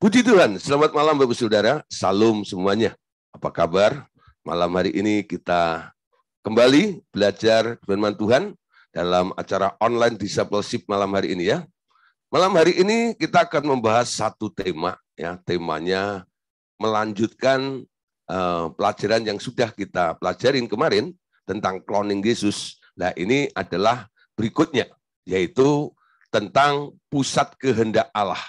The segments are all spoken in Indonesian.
Puji Tuhan, selamat malam Bapak Saudara, salam semuanya. Apa kabar? Malam hari ini kita kembali belajar firman Tuhan dalam acara online discipleship malam hari ini ya. Malam hari ini kita akan membahas satu tema ya, temanya melanjutkan pelajaran yang sudah kita pelajarin kemarin tentang cloning Yesus. Nah, ini adalah berikutnya, yaitu tentang pusat kehendak Allah.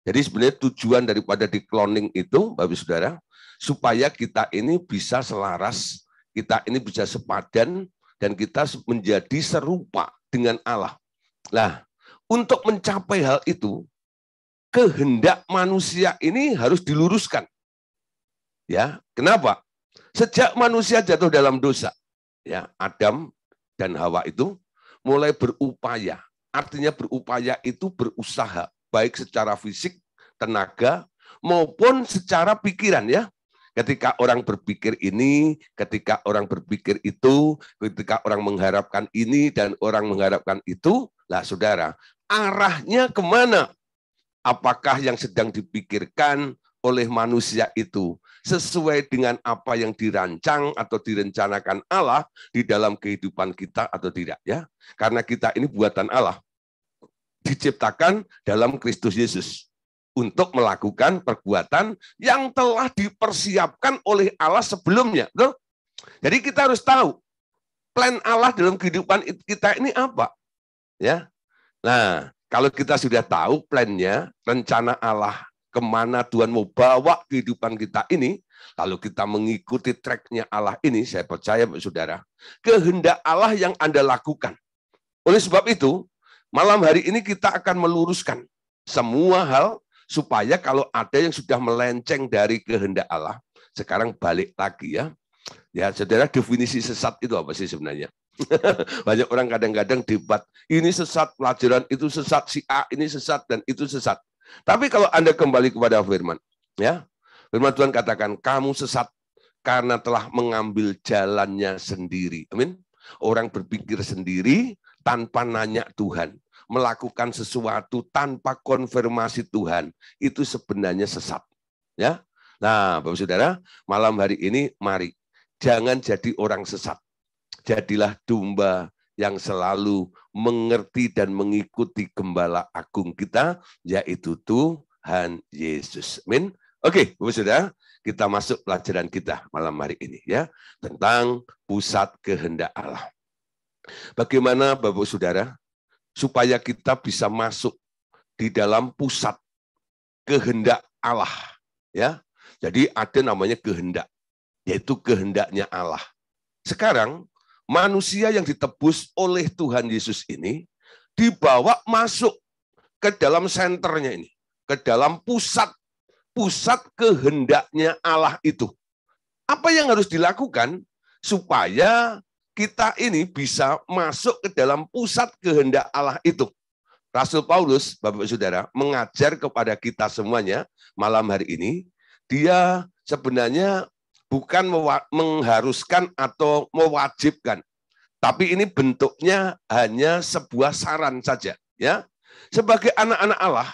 Jadi sebenarnya tujuan daripada di cloning itu, Bapak Saudara, supaya kita ini bisa selaras, kita ini bisa sepadan, dan kita menjadi serupa dengan Allah. Nah, untuk mencapai hal itu, kehendak manusia ini harus diluruskan. Ya, kenapa? Sejak manusia jatuh dalam dosa, ya, Adam dan Hawa itu mulai berupaya. Artinya berupaya itu berusaha, baik secara fisik, tenaga, maupun secara pikiran ya. Ketika orang berpikir ini, ketika orang berpikir itu, ketika orang mengharapkan ini dan orang mengharapkan itu, lah saudara, arahnya kemana? Apakah yang sedang dipikirkan oleh manusia itu sesuai dengan apa yang dirancang atau direncanakan Allah di dalam kehidupan kita atau tidak ya? Karena kita ini buatan Allah, diciptakan dalam Kristus Yesus untuk melakukan perbuatan yang telah dipersiapkan oleh Allah sebelumnya. Betul? Jadi kita harus tahu plan Allah dalam kehidupan kita ini apa. Ya. Nah, kalau kita sudah tahu plannya, rencana Allah kemana Tuhan mau bawa kehidupan kita ini, lalu kita mengikuti tracknya Allah ini, saya percaya saudara, kehendak Allah yang Anda lakukan. Oleh sebab itu, malam hari ini kita akan meluruskan semua hal supaya kalau ada yang sudah melenceng dari kehendak Allah, sekarang balik lagi ya. Ya, saudara, definisi sesat itu apa sih sebenarnya? Banyak orang kadang-kadang debat, ini sesat, pelajaran itu sesat, si A ini sesat, dan itu sesat. Tapi kalau Anda kembali kepada firman, ya, firman Tuhan katakan, kamu sesat karena telah mengambil jalannya sendiri. Amin. Orang berpikir sendiri tanpa nanya Tuhan, melakukan sesuatu tanpa konfirmasi Tuhan, itu sebenarnya sesat. Ya, nah, Bapak Saudara, malam hari ini mari jangan jadi orang sesat. Jadilah domba yang selalu mengerti dan mengikuti gembala agung kita, yaitu Tuhan Yesus. Amin. Oke, Bapak Saudara, kita masuk pelajaran kita malam hari ini ya, tentang pusat kehendak Allah. Bagaimana Bapak Saudara supaya kita bisa masuk di dalam pusat kehendak Allah ya. Jadi ada namanya kehendak, yaitu kehendaknya Allah. Sekarang manusia yang ditebus oleh Tuhan Yesus ini dibawa masuk ke dalam senternya ini, ke dalam pusat kehendaknya Allah itu. Apa yang harus dilakukan supaya kita ini bisa masuk ke dalam pusat kehendak Allah itu? Rasul Paulus, Bapak Saudara, mengajar kepada kita semuanya malam hari ini, dia sebenarnya bukan mengharuskan atau mewajibkan, tapi ini bentuknya hanya sebuah saran saja, ya. Sebagai anak-anak Allah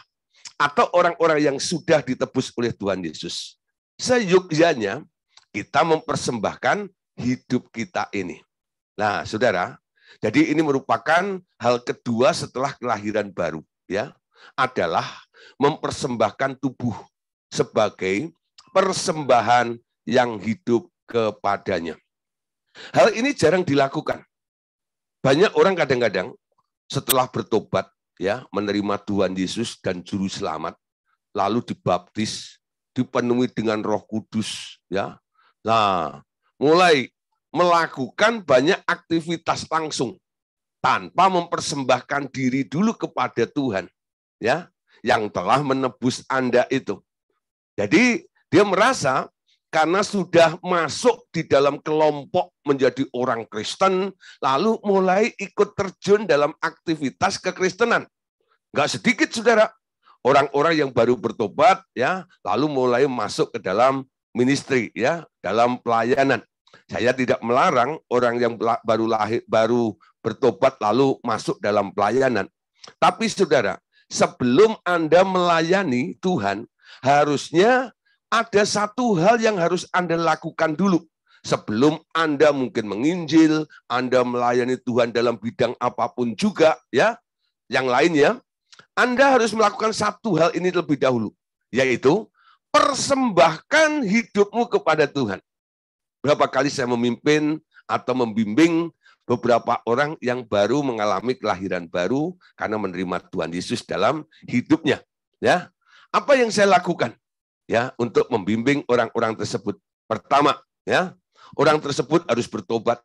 atau orang-orang yang sudah ditebus oleh Tuhan Yesus, seyogyanya kita mempersembahkan hidup kita ini. Nah, saudara, jadi ini merupakan hal kedua setelah kelahiran baru, ya, adalah mempersembahkan tubuh sebagai persembahan yang hidup kepadanya. Hal ini jarang dilakukan. Banyak orang kadang-kadang setelah bertobat, ya, menerima Tuhan Yesus dan Juru Selamat, lalu dibaptis, dipenuhi dengan Roh Kudus, ya. Nah, mulai melakukan banyak aktivitas langsung tanpa mempersembahkan diri dulu kepada Tuhan, ya, yang telah menebus Anda itu. Jadi dia merasa karena sudah masuk di dalam kelompok menjadi orang Kristen, lalu mulai ikut terjun dalam aktivitas kekristenan. Enggak sedikit, saudara, orang-orang yang baru bertobat, ya, lalu mulai masuk ke dalam ministry, ya, dalam pelayanan. Saya tidak melarang orang yang baru bertobat lalu masuk dalam pelayanan. Tapi saudara, sebelum Anda melayani Tuhan, Harusnya ada satu hal yang harus Anda lakukan dulu. Sebelum Anda mungkin menginjil, Anda melayani Tuhan dalam bidang apapun juga, ya, yang lainnya, Anda harus melakukan satu hal ini lebih dahulu, yaitu persembahkan hidupmu kepada Tuhan. Berapa kali saya memimpin atau membimbing beberapa orang yang baru mengalami kelahiran baru karena menerima Tuhan Yesus dalam hidupnya. Ya, apa yang saya lakukan? Ya, untuk membimbing orang-orang tersebut. Pertama, ya, orang tersebut harus bertobat,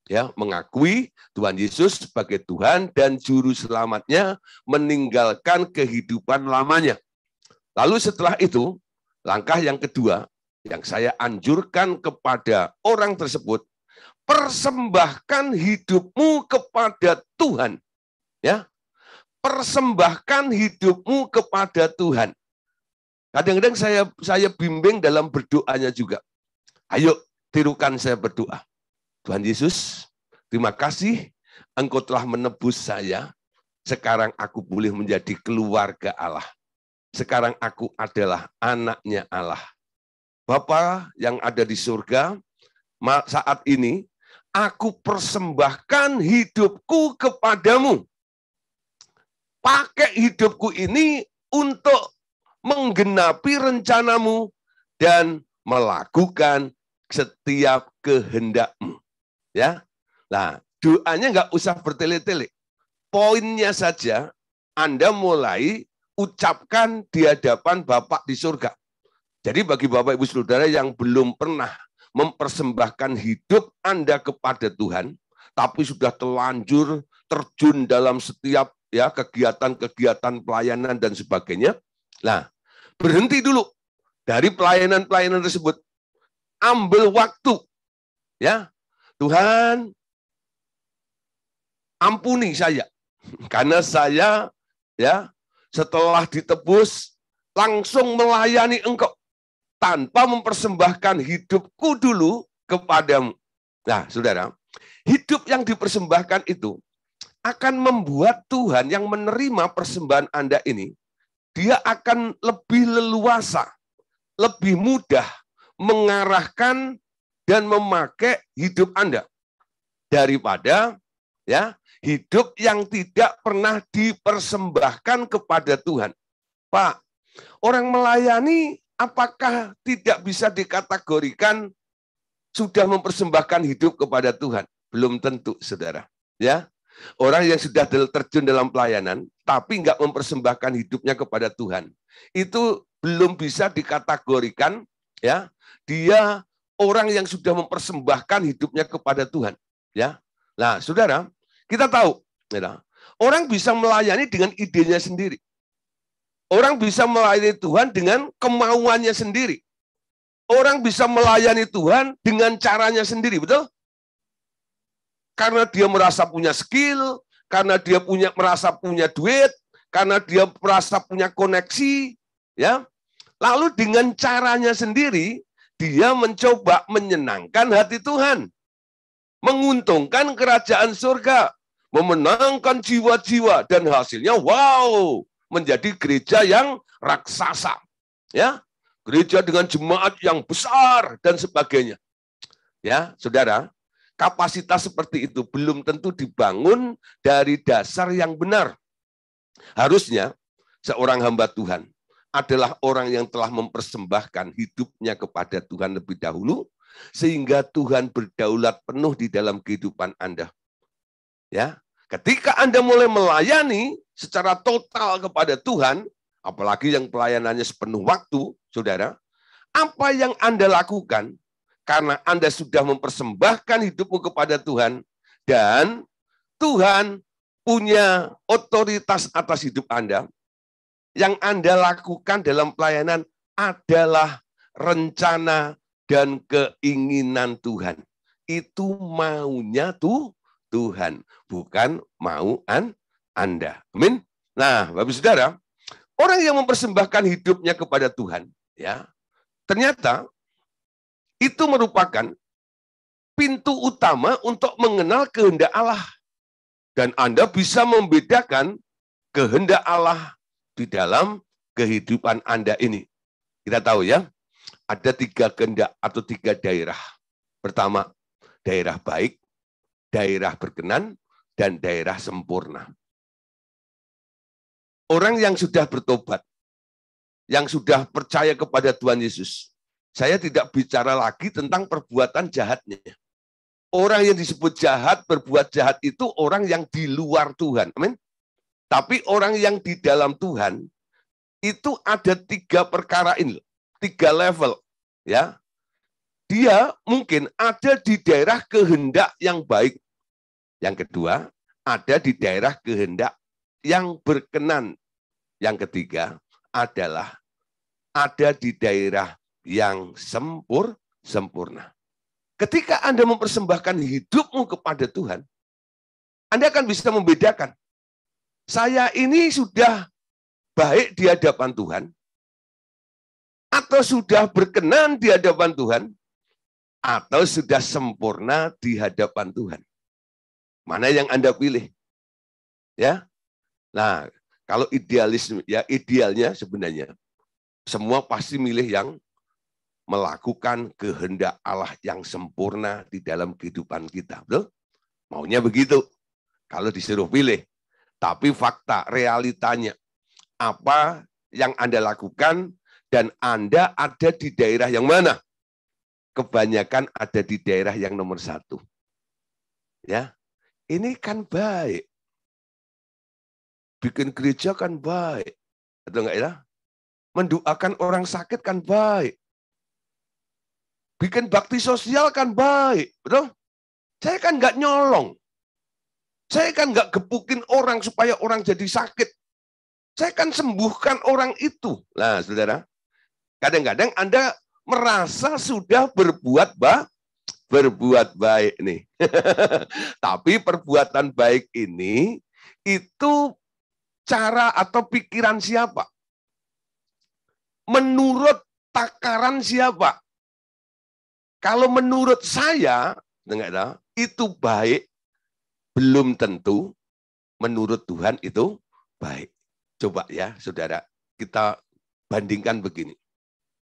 ya, mengakui Tuhan Yesus sebagai Tuhan dan juru selamatnya, meninggalkan kehidupan lamanya. Lalu setelah itu, langkah yang kedua yang saya anjurkan kepada orang tersebut, persembahkan hidupmu kepada Tuhan. Ya, persembahkan hidupmu kepada Tuhan. Kadang-kadang saya bimbing dalam berdoanya juga. Ayo, tirukan saya berdoa. Tuhan Yesus, terima kasih Engkau telah menebus saya. Sekarang aku boleh menjadi keluarga Allah. Sekarang aku adalah anaknya Allah. Bapa yang ada di surga, saat ini aku persembahkan hidupku kepadamu. Pakai hidupku ini untuk menggenapi rencanamu dan melakukan setiap kehendakmu. Ya, nah doanya nggak usah bertele-tele. Poinnya saja Anda mulai ucapkan di hadapan Bapak di surga. Jadi bagi Bapak Ibu Saudara yang belum pernah mempersembahkan hidup Anda kepada Tuhan, tapi sudah terlanjur terjun dalam setiap ya kegiatan-kegiatan pelayanan dan sebagainya. Nah, berhenti dulu dari pelayanan-pelayanan tersebut. Ambil waktu. Ya. Tuhan, ampuni saya. Karena saya ya setelah ditebus langsung melayani Engkau tanpa mempersembahkan hidupku dulu kepadamu. Nah, saudara, hidup yang dipersembahkan itu akan membuat Tuhan yang menerima persembahan Anda ini, dia akan lebih leluasa, lebih mudah mengarahkan dan memakai hidup Anda daripada ya hidup yang tidak pernah dipersembahkan kepada Tuhan. Pak, orang melayani apakah tidak bisa dikategorikan sudah mempersembahkan hidup kepada Tuhan? Belum tentu, saudara. Ya, orang yang sudah terjun dalam pelayanan, tapi nggak mempersembahkan hidupnya kepada Tuhan, itu belum bisa dikategorikan, ya, dia orang yang sudah mempersembahkan hidupnya kepada Tuhan. Ya, nah, saudara, kita tahu, ya, orang bisa melayani dengan idenya sendiri. Orang bisa melayani Tuhan dengan kemauannya sendiri. Orang bisa melayani Tuhan dengan caranya sendiri, betul? Karena dia merasa punya skill, karena dia merasa punya duit, karena dia merasa punya koneksi, ya. Lalu dengan caranya sendiri, dia mencoba menyenangkan hati Tuhan, menguntungkan kerajaan surga, memenangkan jiwa-jiwa, dan hasilnya wow, menjadi gereja yang raksasa, ya, gereja dengan jemaat yang besar dan sebagainya. Ya, saudara, kapasitas seperti itu belum tentu dibangun dari dasar yang benar. Harusnya seorang hamba Tuhan adalah orang yang telah mempersembahkan hidupnya kepada Tuhan lebih dahulu, sehingga Tuhan berdaulat penuh di dalam kehidupan Anda. Ya, ketika Anda mulai melayani secara total kepada Tuhan, apalagi yang pelayanannya sepenuh waktu, saudara, apa yang Anda lakukan karena Anda sudah mempersembahkan hidupmu kepada Tuhan, dan Tuhan punya otoritas atas hidup Anda, yang Anda lakukan dalam pelayanan adalah rencana dan keinginan Tuhan. Itu maunya Tuhan, bukan mau Anda. Amin. Nah, Bapak Saudara, orang yang mempersembahkan hidupnya kepada Tuhan, ya, ternyata itu merupakan pintu utama untuk mengenal kehendak Allah. Dan Anda bisa membedakan kehendak Allah di dalam kehidupan Anda ini. Kita tahu ya, ada 3 kehendak atau 3 daerah. Pertama, daerah baik, daerah berkenan, dan daerah sempurna. Orang yang sudah bertobat, yang sudah percaya kepada Tuhan Yesus, saya tidak bicara lagi tentang perbuatan jahatnya. Orang yang disebut jahat, berbuat jahat itu orang yang di luar Tuhan. Amin. Tapi orang yang di dalam Tuhan, itu ada 3 perkara ini, 3 level. Ya, dia mungkin ada di daerah kehendak yang baik. Yang kedua, ada di daerah kehendak yang berkenan. Yang ketiga adalah ada di daerah yang sempurna. Ketika Anda mempersembahkan hidupmu kepada Tuhan, Anda akan bisa membedakan. Saya ini sudah baik di hadapan Tuhan, atau sudah berkenan di hadapan Tuhan, atau sudah sempurna di hadapan Tuhan. Mana yang Anda pilih? Ya. Nah, kalau idealisme, ya idealnya sebenarnya semua pasti milih yang melakukan kehendak Allah yang sempurna di dalam kehidupan kita. Betul? Maunya begitu. Kalau disuruh pilih. Tapi fakta, realitanya, apa yang Anda lakukan dan Anda ada di daerah yang mana? Kebanyakan ada di daerah yang nomor 1. Ya, ini kan baik. Bikin gereja kan baik. Betul enggak ya? Mendoakan orang sakit kan baik. Bikin bakti sosial kan baik. Betul? Saya kan enggak nyolong. Saya kan enggak gebukin orang supaya orang jadi sakit. Saya kan sembuhkan orang itu. Nah, saudara, kadang-kadang Anda merasa sudah berbuat baik nih. Tapi perbuatan baik ini itu cara atau pikiran siapa? Menurut takaran siapa? Kalau menurut saya, itu baik, belum tentu menurut Tuhan itu baik. Coba ya, saudara, kita bandingkan begini.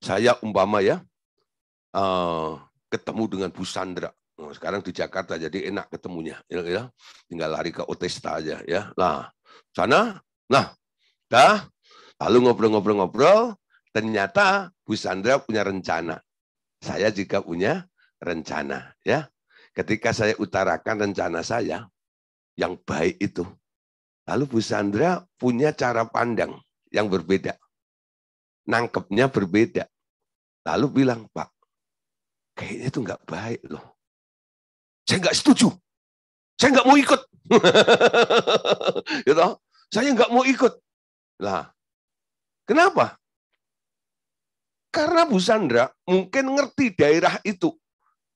Saya umpama ya, ketemu dengan Bu Sandra. Nah, sekarang di Jakarta jadi enak ketemunya, ya. Tinggal lari ke Otesta aja ya. Nah, sana, lalu ngobrol-ngobrol, ternyata Bu Sandra punya rencana. Saya juga punya rencana, ya. Ketika saya utarakan rencana saya yang baik itu, lalu Bu Sandra punya cara pandang yang berbeda. Nangkepnya berbeda. Lalu bilang, Pak, kayaknya itu nggak baik loh. Saya nggak setuju. Saya nggak mau ikut. Gitu? Saya nggak mau ikut. Lah, kenapa? Karena Bu Sandra mungkin ngerti daerah itu.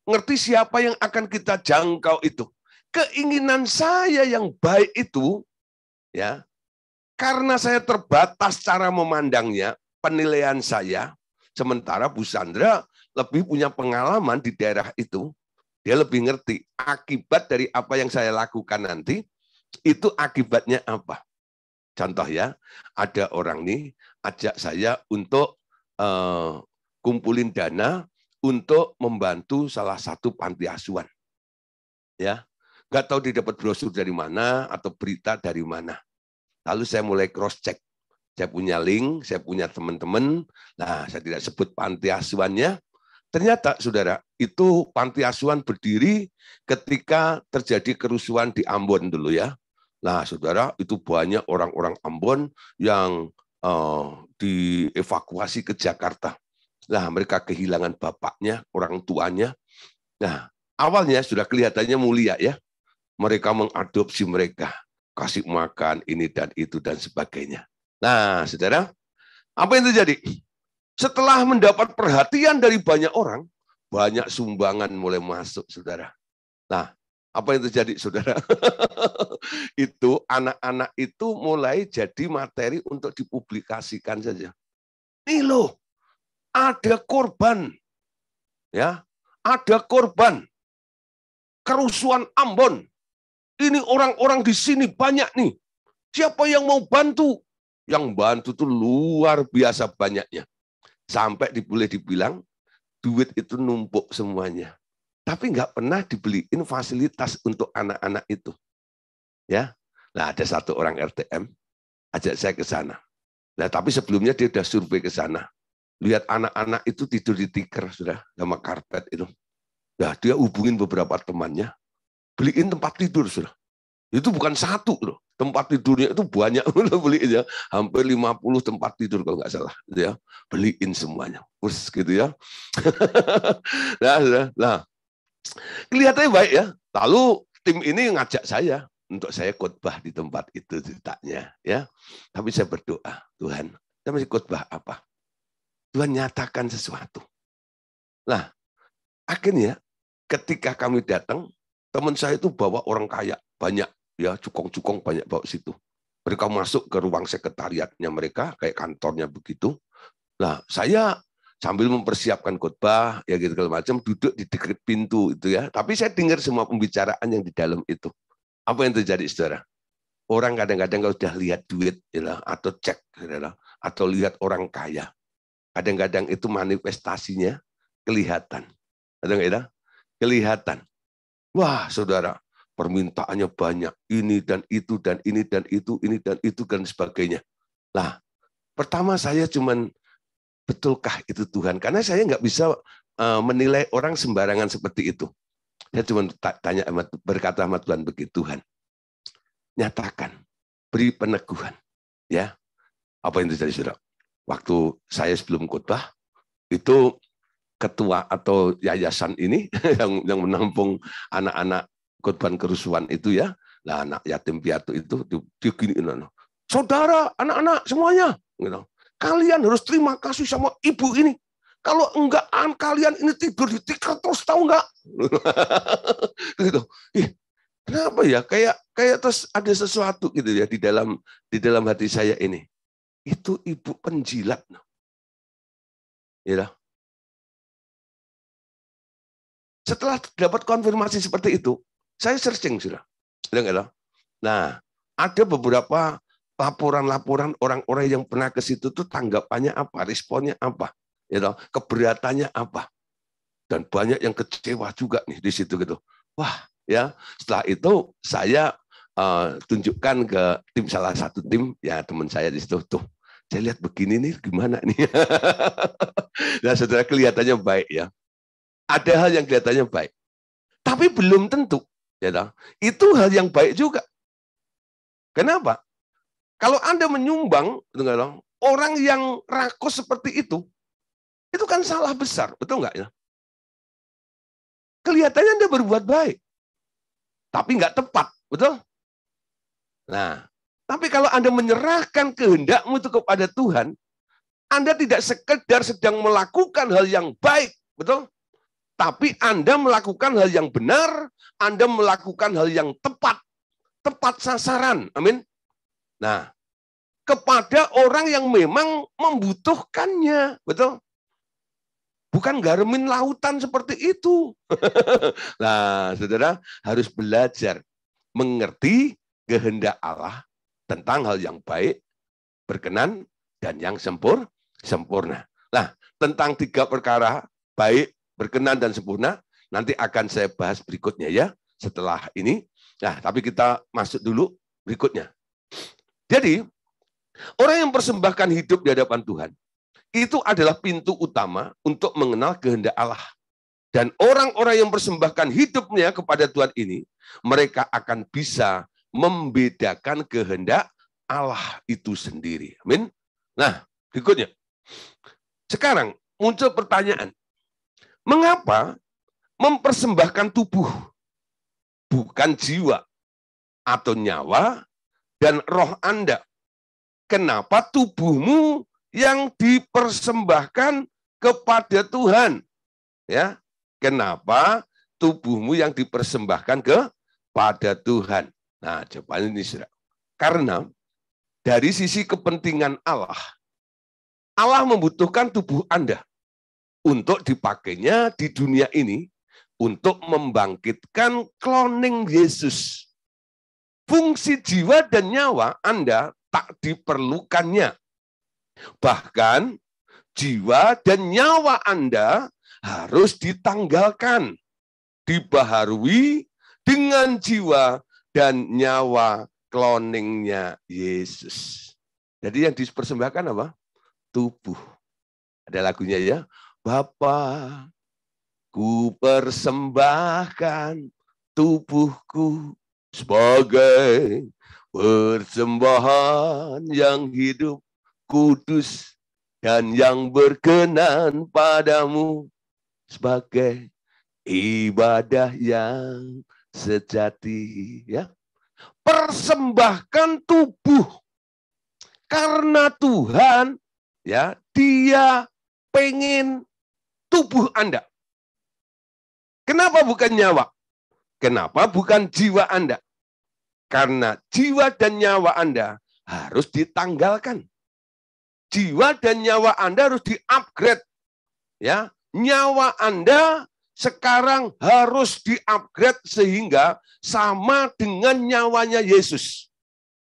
Ngerti siapa yang akan kita jangkau itu. Keinginan saya yang baik itu, ya, karena saya terbatas cara memandangnya, penilaian saya, sementara Bu Sandra lebih punya pengalaman di daerah itu, dia lebih ngerti akibat dari apa yang saya lakukan nanti, itu akibatnya apa. Contoh ya, ada orang nih ajak saya untuk kumpulin dana untuk membantu salah satu panti asuhan. Ya, nggak tahu dia dapat brosur dari mana atau berita dari mana. Lalu saya mulai cross check. Saya punya link, saya punya teman-teman. Nah, saya tidak sebut panti asuhannya. Ternyata, saudara, itu panti asuhan berdiri ketika terjadi kerusuhan di Ambon dulu ya. Nah, saudara, itu banyak orang-orang Ambon yang dievakuasi ke Jakarta. Nah, mereka kehilangan bapaknya, orang tuanya. Nah, awalnya sudah kelihatannya mulia ya. Mereka mengadopsi mereka, kasih makan ini dan itu dan sebagainya. Nah, saudara, apa yang terjadi? Setelah mendapat perhatian dari banyak orang, banyak sumbangan mulai masuk, saudara. Nah, apa yang terjadi, saudara? Itu anak-anak itu mulai jadi materi untuk dipublikasikan saja. Nih loh, ada korban, ya, ada korban kerusuhan Ambon. Ini orang-orang di sini banyak nih. Siapa yang mau bantu? Yang bantu itu luar biasa banyaknya. Sampai boleh dibilang duit itu numpuk semuanya. Tapi nggak pernah dibeliin fasilitas untuk anak-anak itu. Ya, nah ada satu orang RTM ajak saya ke sana. Nah, tapi sebelumnya dia udah survei ke sana. Lihat anak-anak itu tidur di tikar, sudah sama karpet itu. Nah, dia hubungin beberapa temannya, beliin tempat tidur, sudah. Itu bukan satu loh. Tempat tidurnya itu banyak beliinnya, hampir 50 tempat tidur kalau nggak salah, gitu ya. Beliin semuanya, terus gitu ya. Nah, kelihatannya baik ya. Lalu tim ini ngajak saya untuk saya khotbah di tempat itu ceritanya, ya. Tapi saya berdoa, Tuhan, saya masih khotbah apa? Tuhan nyatakan sesuatu. Nah, akhirnya ketika kami datang, teman saya itu bawa orang kaya banyak. Ya, cukong-cukong banyak bawa situ. Mereka masuk ke ruang sekretariatnya mereka, kayak kantornya begitu. Nah, saya sambil mempersiapkan khotbah, ya gitu segala macam, duduk di dekat pintu itu ya. Tapi saya dengar semua pembicaraan yang di dalam itu. Apa yang terjadi, saudara? Orang kadang-kadang kalau sudah lihat duit, ya, atau cek, ya, atau lihat orang kaya, kadang-kadang itu manifestasinya kelihatan. Kadang-kadang kelihatan. Wah, saudara, permintaannya banyak, ini dan itu dan ini dan itu, ini dan itu dan sebagainya. Nah, pertama saya cuman betulkah itu Tuhan? Karena saya nggak bisa menilai orang sembarangan seperti itu. Saya cuma tanya, berkata sama Tuhan begitu, Tuhan, nyatakan, beri peneguhan, ya. Apa yang terjadi, saudara? Waktu saya sebelum khotbah itu ketua atau yayasan ini yang menampung anak-anak korban kerusuhan itu ya, nah anak yatim piatu itu dia gini, saudara, anak-anak semuanya, gitu. Kalian harus terima kasih sama ibu ini. Kalau enggak, kalian ini tidur di tikar terus, tahu enggak? Gitu. Kenapa ya? Kayak terus ada sesuatu gitu ya di dalam hati saya ini. Itu ibu penjilat, ya. Setelah dapat konfirmasi seperti itu, saya searching sudah. Nah, ada beberapa laporan-laporan orang-orang yang pernah ke situ tuh tanggapannya apa, responnya apa, keberatannya apa, dan banyak yang kecewa juga nih di situ gitu. Wah, ya. Setelah itu saya tunjukkan ke tim, salah satu tim, ya teman saya di situ tuh. Saya lihat begini nih, gimana nih? Nah, saudara, kelihatannya baik ya. Ada hal yang kelihatannya baik, tapi belum tentu. Ya, itu hal yang baik juga. Kenapa? Kalau Anda menyumbang, orang yang rakus seperti itu kan salah besar, betul nggak ya? Kelihatannya Anda berbuat baik, tapi nggak tepat, betul? Nah, tapi kalau Anda menyerahkan kehendakmu itu kepada Tuhan, Anda tidak sekedar sedang melakukan hal yang baik, betul? Tapi Anda melakukan hal yang benar, Anda melakukan hal yang tepat sasaran, amin. Nah, kepada orang yang memang membutuhkannya, betul? Bukan garemin lautan seperti itu. Nah, saudara harus belajar mengerti kehendak Allah tentang hal yang baik, berkenan, dan yang sempurna. Nah, tentang 3 perkara, baik, berkenan, dan sempurna, nanti akan saya bahas berikutnya ya, setelah ini. Nah, tapi kita masuk dulu berikutnya. Jadi, orang yang persembahkan hidup di hadapan Tuhan, itu adalah pintu utama untuk mengenal kehendak Allah. Dan orang-orang yang persembahkan hidupnya kepada Tuhan ini, mereka akan bisa membedakan kehendak Allah itu sendiri. Amin. Nah, berikutnya. Sekarang muncul pertanyaan, mengapa mempersembahkan tubuh, bukan jiwa atau nyawa dan roh Anda? Kenapa tubuhmu yang dipersembahkan kepada Tuhan? Ya, kenapa tubuhmu yang dipersembahkan kepada Tuhan? Nah, jawabannya ini, saudara. Karena dari sisi kepentingan Allah, Allah membutuhkan tubuh Anda untuk dipakainya di dunia ini untuk membangkitkan cloning Yesus. Fungsi jiwa dan nyawa Anda tak diperlukannya. Bahkan jiwa dan nyawa Anda harus ditanggalkan, dibaharui dengan jiwa dan nyawa cloningnya Yesus. Jadi yang dipersembahkan apa? Tubuh. Ada lagunya ya. Bapa, ku persembahkan tubuhku sebagai persembahan yang hidup, kudus, dan yang berkenan padamu sebagai ibadah yang sejati. Ya, persembahkan tubuh karena Tuhan, ya, Dia pengen tubuh Anda. Kenapa bukan nyawa? Kenapa bukan jiwa Anda? Karena jiwa dan nyawa Anda harus ditanggalkan. Jiwa dan nyawa Anda harus di-upgrade. Ya, nyawa Anda sekarang harus di-upgrade sehingga sama dengan nyawanya Yesus.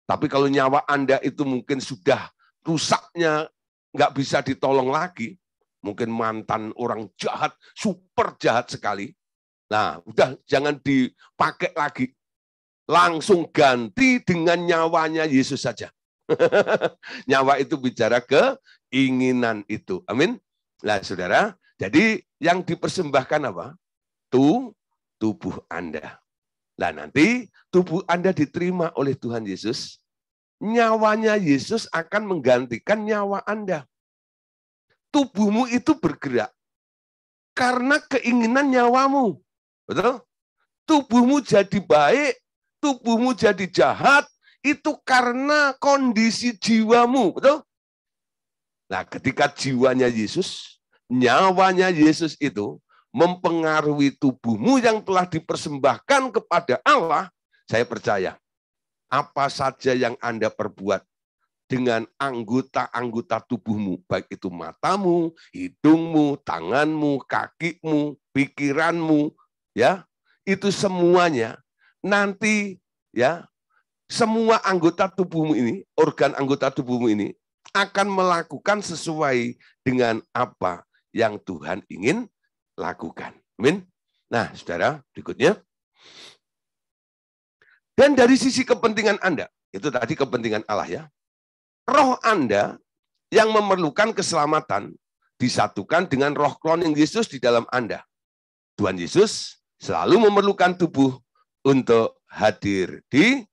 Tapi kalau nyawa Anda itu mungkin sudah rusaknya, nggak bisa ditolong lagi, mungkin mantan orang jahat, super jahat sekali. Nah, udah jangan dipakai lagi. Langsung ganti dengan nyawanya Yesus saja. Nyawa itu bicara keinginan itu. Amin. Nah, saudara, jadi yang dipersembahkan apa? Tubuh Anda. Nah, nanti tubuh Anda diterima oleh Tuhan Yesus. Nyawanya Yesus akan menggantikan nyawa Anda. Tubuhmu itu bergerak karena keinginan nyawamu. Betul? Tubuhmu jadi baik, tubuhmu jadi jahat, itu karena kondisi jiwamu, betul? Nah, ketika jiwanya Yesus, nyawanya Yesus itu mempengaruhi tubuhmu yang telah dipersembahkan kepada Allah, saya percaya, apa saja yang Anda perbuat dengan anggota-anggota tubuhmu, baik itu matamu, hidungmu, tanganmu, kakimu, pikiranmu, ya, itu semuanya nanti, ya, semua anggota tubuhmu ini, organ anggota tubuhmu ini akan melakukan sesuai dengan apa yang Tuhan ingin lakukan. Amin. Nah, saudara, berikutnya. Dan dari sisi kepentingan Anda, itu tadi kepentingan Allah ya. Roh Anda yang memerlukan keselamatan disatukan dengan roh cloning Yesus di dalam Anda. Tuhan Yesus selalu memerlukan tubuh untuk hadir di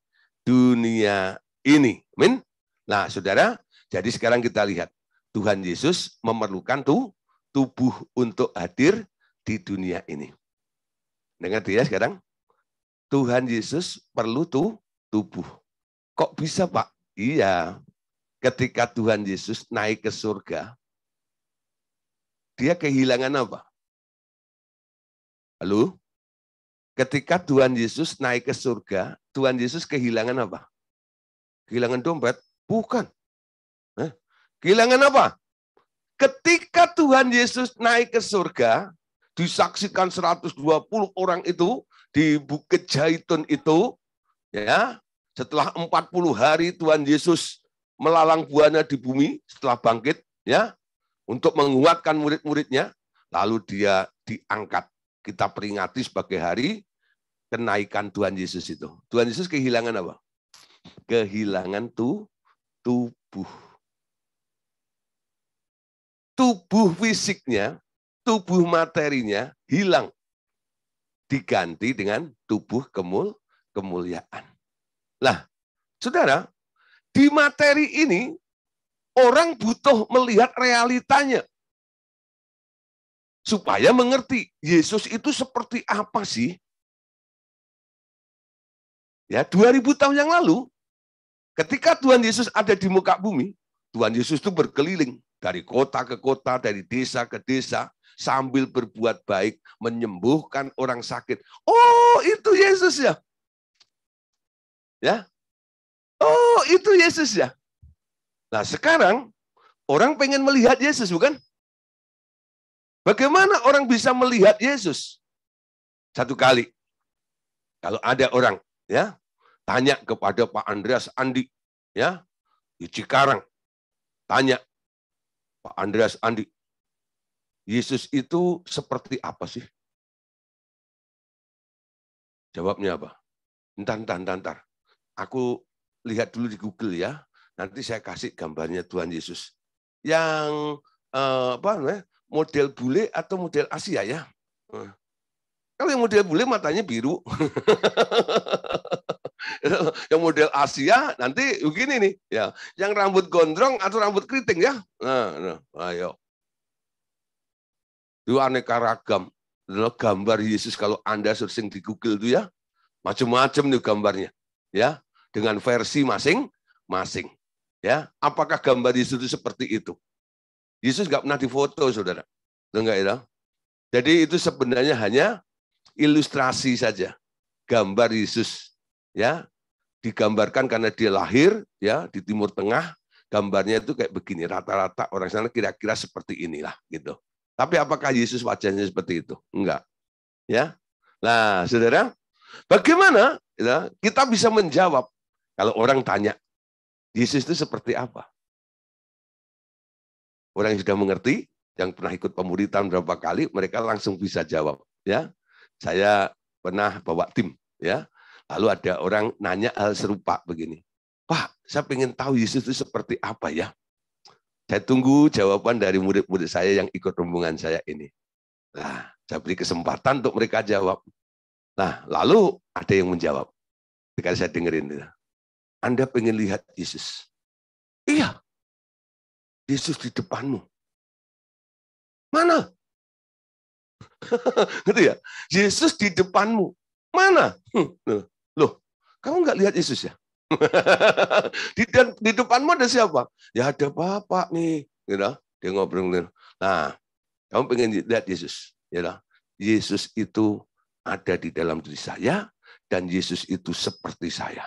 dunia ini. Amin. Nah, saudara, jadi sekarang kita lihat. Tuhan Yesus memerlukan tubuh untuk hadir di dunia ini. Dengar ya sekarang. Tuhan Yesus perlu tubuh. Kok bisa, Pak? Iya. Ketika Tuhan Yesus naik ke surga, dia kehilangan apa? Halo? Ketika Tuhan Yesus naik ke surga, Tuhan Yesus kehilangan apa? Kehilangan dompet? Bukan. Kehilangan apa? Ketika Tuhan Yesus naik ke surga, disaksikan 120 orang itu di Bukit Zaitun itu, ya, setelah 40 hari Tuhan Yesus melalang buana di bumi setelah bangkit, ya, untuk menguatkan murid-muridnya, lalu dia diangkat. Kita peringati sebagai hari kenaikan Tuhan Yesus itu. Tuhan Yesus kehilangan apa? Kehilangan tubuh. Tubuh fisiknya, tubuh materinya hilang. Diganti dengan tubuh kemuliaan. Nah, saudara, di materi ini orang butuh melihat realitanya. Supaya mengerti Yesus itu seperti apa sih? Ya, 2000 tahun yang lalu, ketika Tuhan Yesus ada di muka bumi, Tuhan Yesus itu berkeliling dari kota ke kota, dari desa ke desa, sambil berbuat baik, menyembuhkan orang sakit. Oh, itu Yesus ya? Ya? Oh, itu Yesus ya? Nah, sekarang orang pengen melihat Yesus, bukan? Bagaimana orang bisa melihat Yesus? Satu kali, kalau ada orang, ya, tanya kepada Pak Andreas Andi, ya, di Cikarang, tanya, Pak Andreas, Andi, Yesus itu seperti apa sih? Jawabnya apa? Entar. Aku lihat dulu di Google ya. Nanti saya kasih gambarnya Tuhan Yesus. Yang apa namanya? Model bule atau model Asia ya? Kalau yang model bule matanya biru. Yang model Asia nanti begini nih, ya. Yang rambut gondrong atau rambut keriting ya. Nah, ayo. Itu aneka ragam. Adalah gambar Yesus kalau Anda searching di Google itu ya. Macam-macam nih gambarnya. Ya, dengan versi masing-masing. Ya, apakah gambar Yesus itu seperti itu? Yesus nggak pernah difoto, saudara. Enggak ya? Jadi itu sebenarnya hanya ilustrasi saja. Gambar Yesus, ya, digambarkan karena dia lahir, ya, di Timur Tengah. Gambarnya itu kayak begini. Rata-rata orang sana kira-kira seperti inilah, gitu. Tapi apakah Yesus wajahnya seperti itu? Enggak. Ya. Nah, saudara, bagaimana ya, kita bisa menjawab kalau orang tanya, Yesus itu seperti apa? Orang yang sudah mengerti, yang pernah ikut pemuritan berapa kali, mereka langsung bisa jawab. Ya, saya pernah bawa tim. Ya, lalu ada orang nanya hal serupa begini, Pak, saya ingin tahu Yesus itu seperti apa ya? Saya tunggu jawaban dari murid-murid saya yang ikut rombongan saya ini. Nah, saya beri kesempatan untuk mereka jawab. Nah, lalu ada yang menjawab. Ketika saya dengerin, Anda pengen lihat Yesus? Iya, Yesus di depanmu. Mana? Gitu ya? Yesus di depanmu. Mana? Loh, kamu nggak lihat Yesus ya? di depanmu ada siapa? Ya ada Bapak nih. Gitu. Dia ngobrol. Nah, kamu pengen lihat Yesus? Ya, Yesus itu ada di dalam diri saya, dan Yesus itu seperti saya.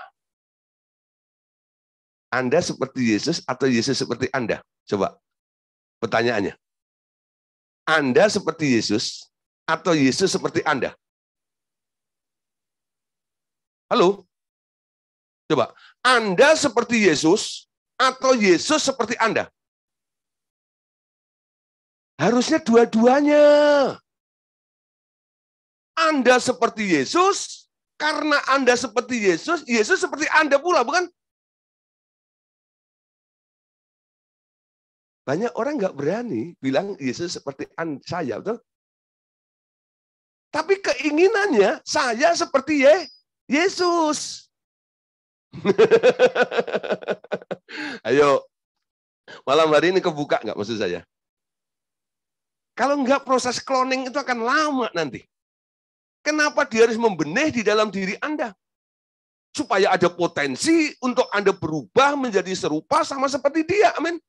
Anda seperti Yesus atau Yesus seperti Anda? Coba pertanyaannya. Anda seperti Yesus atau Yesus seperti Anda? Halo? Coba. Anda seperti Yesus atau Yesus seperti Anda? Harusnya dua-duanya. Anda seperti Yesus, karena Anda seperti Yesus, Yesus seperti Anda pula, bukan? Banyak orang nggak berani bilang Yesus seperti saya, betul? Tapi keinginannya saya seperti Yesus. Ayo, malam hari ini kebuka nggak maksud saya? Kalau nggak proses cloning itu akan lama nanti. Kenapa dia harus membenih di dalam diri Anda? Supaya ada potensi untuk Anda berubah menjadi serupa sama seperti dia. Amin.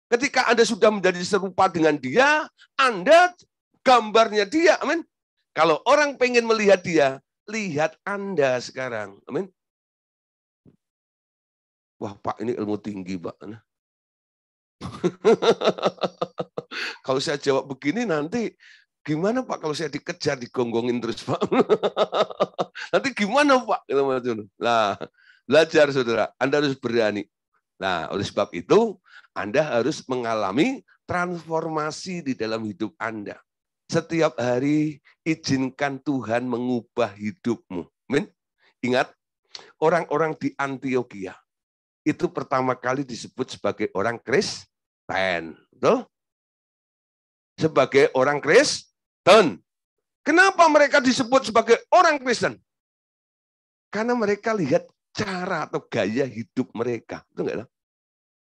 Ketika Anda sudah menjadi serupa dengan dia, Anda gambarnya dia. Amin. Kalau orang pengen melihat dia, lihat Anda sekarang. Amin. Wah, Pak, ini ilmu tinggi, Pak. Kalau saya jawab begini nanti gimana Pak kalau saya dikejar, digonggongin terus Pak? Nanti gimana Pak? Nah, belajar saudara, Anda harus berani. Nah, oleh sebab itu Anda harus mengalami transformasi di dalam hidup Anda. Setiap hari izinkan Tuhan mengubah hidupmu. Amin. Ingat, orang-orang di Antioquia itu pertama kali disebut sebagai orang Kristen. Betul? Sebagai orang Kristen. Kenapa mereka disebut sebagai orang Kristen? Karena mereka lihat cara atau gaya hidup mereka. Betul enggak?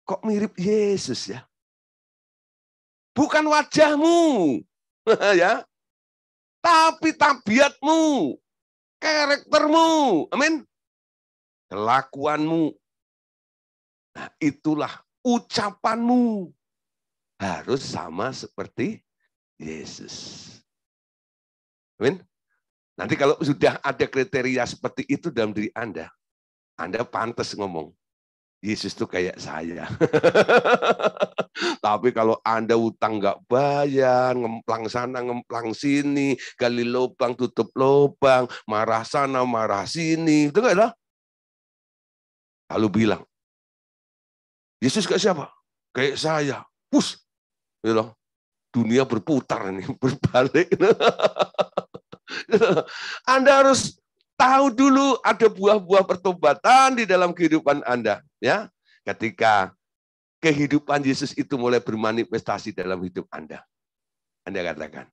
Kok mirip Yesus ya? Bukan wajahmu, ya, tapi tabiatmu, karaktermu, amin, kelakuanmu. Nah, itulah ucapanmu harus sama seperti Yesus. Amin. Nanti kalau sudah ada kriteria seperti itu dalam diri Anda pantas ngomong, Yesus tuh kayak saya. Tapi kalau Anda utang nggak bayar, ngemplang sana, ngemplang sini, gali lubang, tutup lubang, marah sana, marah sini, itu enggak lah. Lalu bilang, Yesus kayak siapa? Kayak saya. gitu loh. Dunia berputar nih, berbalik. Anda harus tahu dulu ada buah-buah pertobatan di dalam kehidupan Anda, ya. Ketika kehidupan Yesus itu mulai bermanifestasi dalam hidup Anda. Anda katakan,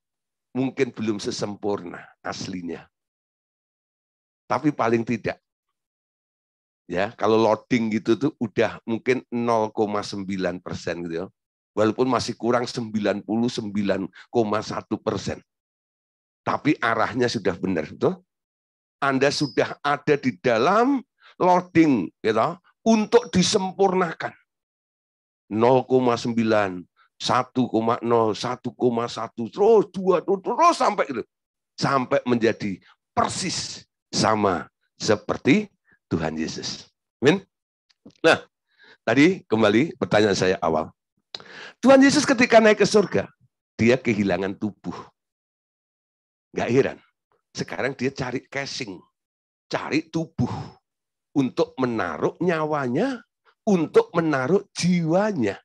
mungkin belum sesempurna aslinya. Tapi paling tidak, ya, kalau loading gitu tuh udah mungkin 0,9% gitu ya. Walaupun masih kurang 99,1%. Tapi arahnya sudah benar, betul? Anda sudah ada di dalam loading gitu, untuk disempurnakan. 0,9, 1,0, 1,1, terus 2, terus sampai gitu. Sampai menjadi persis sama seperti Tuhan Yesus. Amin. Nah, tadi kembali pertanyaan saya awal. Tuhan Yesus ketika naik ke surga, dia kehilangan tubuh. Nggak heran. Sekarang dia cari casing, cari tubuh untuk menaruh nyawanya, untuk menaruh jiwanya,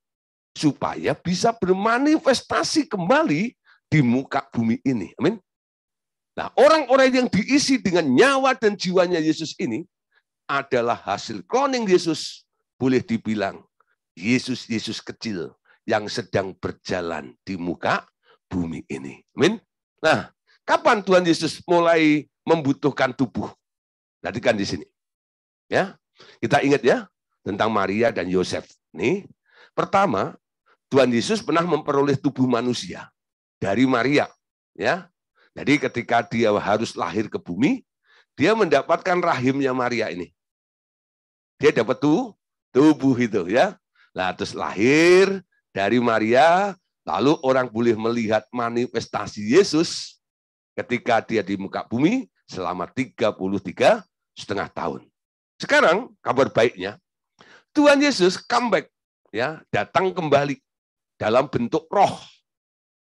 supaya bisa bermanifestasi kembali di muka bumi ini. Amin. Nah, orang-orang yang diisi dengan nyawa dan jiwanya Yesus ini adalah hasil kloning Yesus. Boleh dibilang Yesus kecil yang sedang berjalan di muka bumi ini. Amin. Nah, kapan Tuhan Yesus mulai membutuhkan tubuh? Perhatikan di sini. Ya, kita ingat ya tentang Maria dan Yosef. Nih, pertama, Tuhan Yesus pernah memperoleh tubuh manusia dari Maria. Ya, jadi ketika dia harus lahir ke bumi, dia mendapatkan rahimnya Maria ini. Dia dapat tubuh itu, ya. Nah, terus lahir dari Maria, lalu orang boleh melihat manifestasi Yesus ketika dia di muka bumi selama 33,5 tahun. Sekarang kabar baiknya, Tuhan Yesus comeback, ya, datang kembali dalam bentuk roh.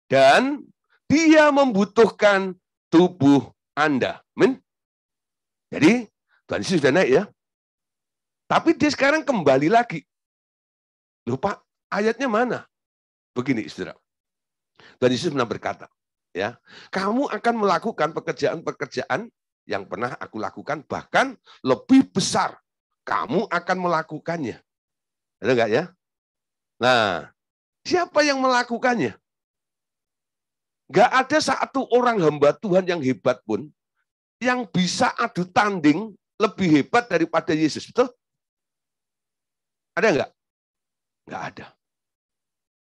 Dan dia membutuhkan tubuh Anda. Amin. Jadi Tuhan Yesus sudah naik ya. Tapi dia sekarang kembali lagi. Lupa ayatnya mana? Begini, saudara. Tuhan Yesus pernah berkata, ya, kamu akan melakukan pekerjaan-pekerjaan yang pernah aku lakukan, bahkan lebih besar. Kamu akan melakukannya. Ada enggak ya? Nah, siapa yang melakukannya? Enggak ada satu orang hamba Tuhan yang hebat pun yang bisa adu tanding lebih hebat daripada Yesus. Betul? Ada enggak? Enggak ada.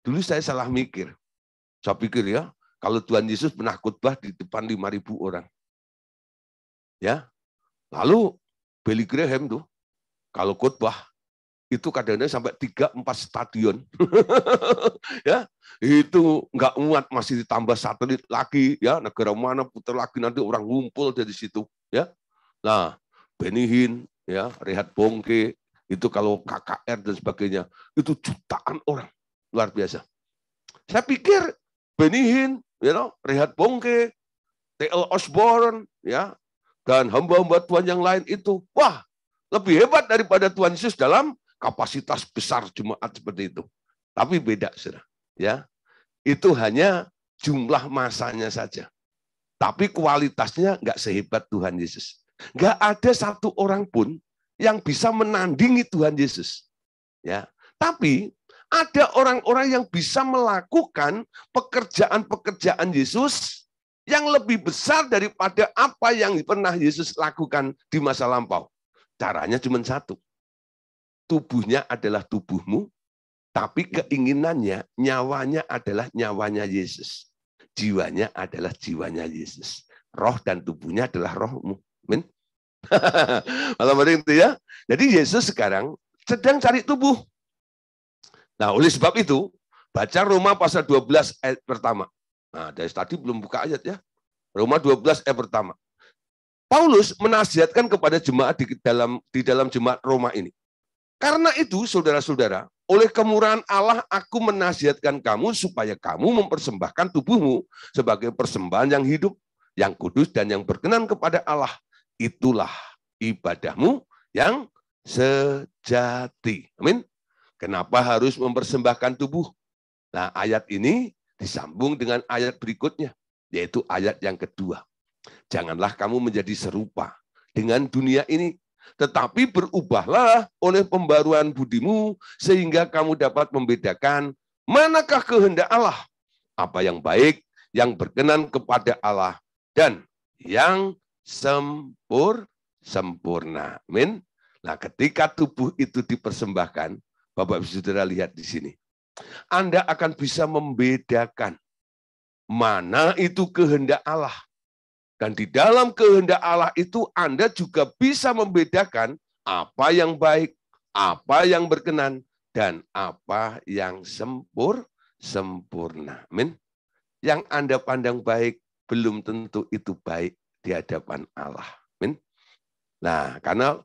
Dulu saya salah mikir. Saya pikir ya, kalau Tuhan Yesus pernah khotbah di depan 5.000 orang. Ya. Lalu Billy Graham tuh kalau khotbah itu kadang-kadang sampai 3-4 stadion. Ya, itu nggak muat, masih ditambah satelit lagi, ya, negara mana putar lagi nanti orang ngumpul dari situ, ya. Nah, Benny Hinn, ya, Reinhard Bonnke, itu kalau KKR dan sebagainya, itu jutaan orang, luar biasa. Saya pikir Benny Hinn, Reinhard Bonnke, T.L. Osborne, ya, dan hamba-hamba Tuhan yang lain itu, wah, lebih hebat daripada Tuhan Yesus dalam kapasitas besar jemaat seperti itu. Tapi beda, saudara. Ya, itu hanya jumlah masanya saja. Tapi kualitasnya nggak sehebat Tuhan Yesus. Nggak ada satu orang pun yang bisa menandingi Tuhan Yesus. Ya, tapi ada orang-orang yang bisa melakukan pekerjaan-pekerjaan Yesus yang lebih besar daripada apa yang pernah Yesus lakukan di masa lampau. Caranya cuma satu. Tubuhnya adalah tubuhmu, tapi keinginannya, nyawanya adalah nyawanya Yesus. Jiwanya adalah jiwanya Yesus. Roh dan tubuhnya adalah rohmu. Amin. Malam hari itu ya. Jadi Yesus sekarang sedang cari tubuh. Nah, oleh sebab itu, baca Roma pasal 12 ayat pertama. Nah, dari tadi belum buka ayat ya. Roma 12 ayat pertama. Paulus menasihatkan kepada jemaat di dalam jemaat Roma ini. Karena itu, saudara-saudara, oleh kemurahan Allah aku menasihatkan kamu supaya kamu mempersembahkan tubuhmu sebagai persembahan yang hidup, yang kudus dan yang berkenan kepada Allah. Itulah ibadahmu yang sejati. Amin. Kenapa harus mempersembahkan tubuh? Nah, ayat ini disambung dengan ayat berikutnya, yaitu ayat yang kedua. Janganlah kamu menjadi serupa dengan dunia ini, tetapi berubahlah oleh pembaruan budimu, sehingga kamu dapat membedakan manakah kehendak Allah, apa yang baik, yang berkenan kepada Allah, dan yang sempurna. Amin. Nah, ketika tubuh itu dipersembahkan, Bapak Ibu Saudara lihat di sini, Anda akan bisa membedakan mana itu kehendak Allah. Dan di dalam kehendak Allah itu Anda juga bisa membedakan apa yang baik, apa yang berkenan, dan apa yang sempurna. Amin. Yang Anda pandang baik belum tentu itu baik di hadapan Allah. Amin. Nah, karena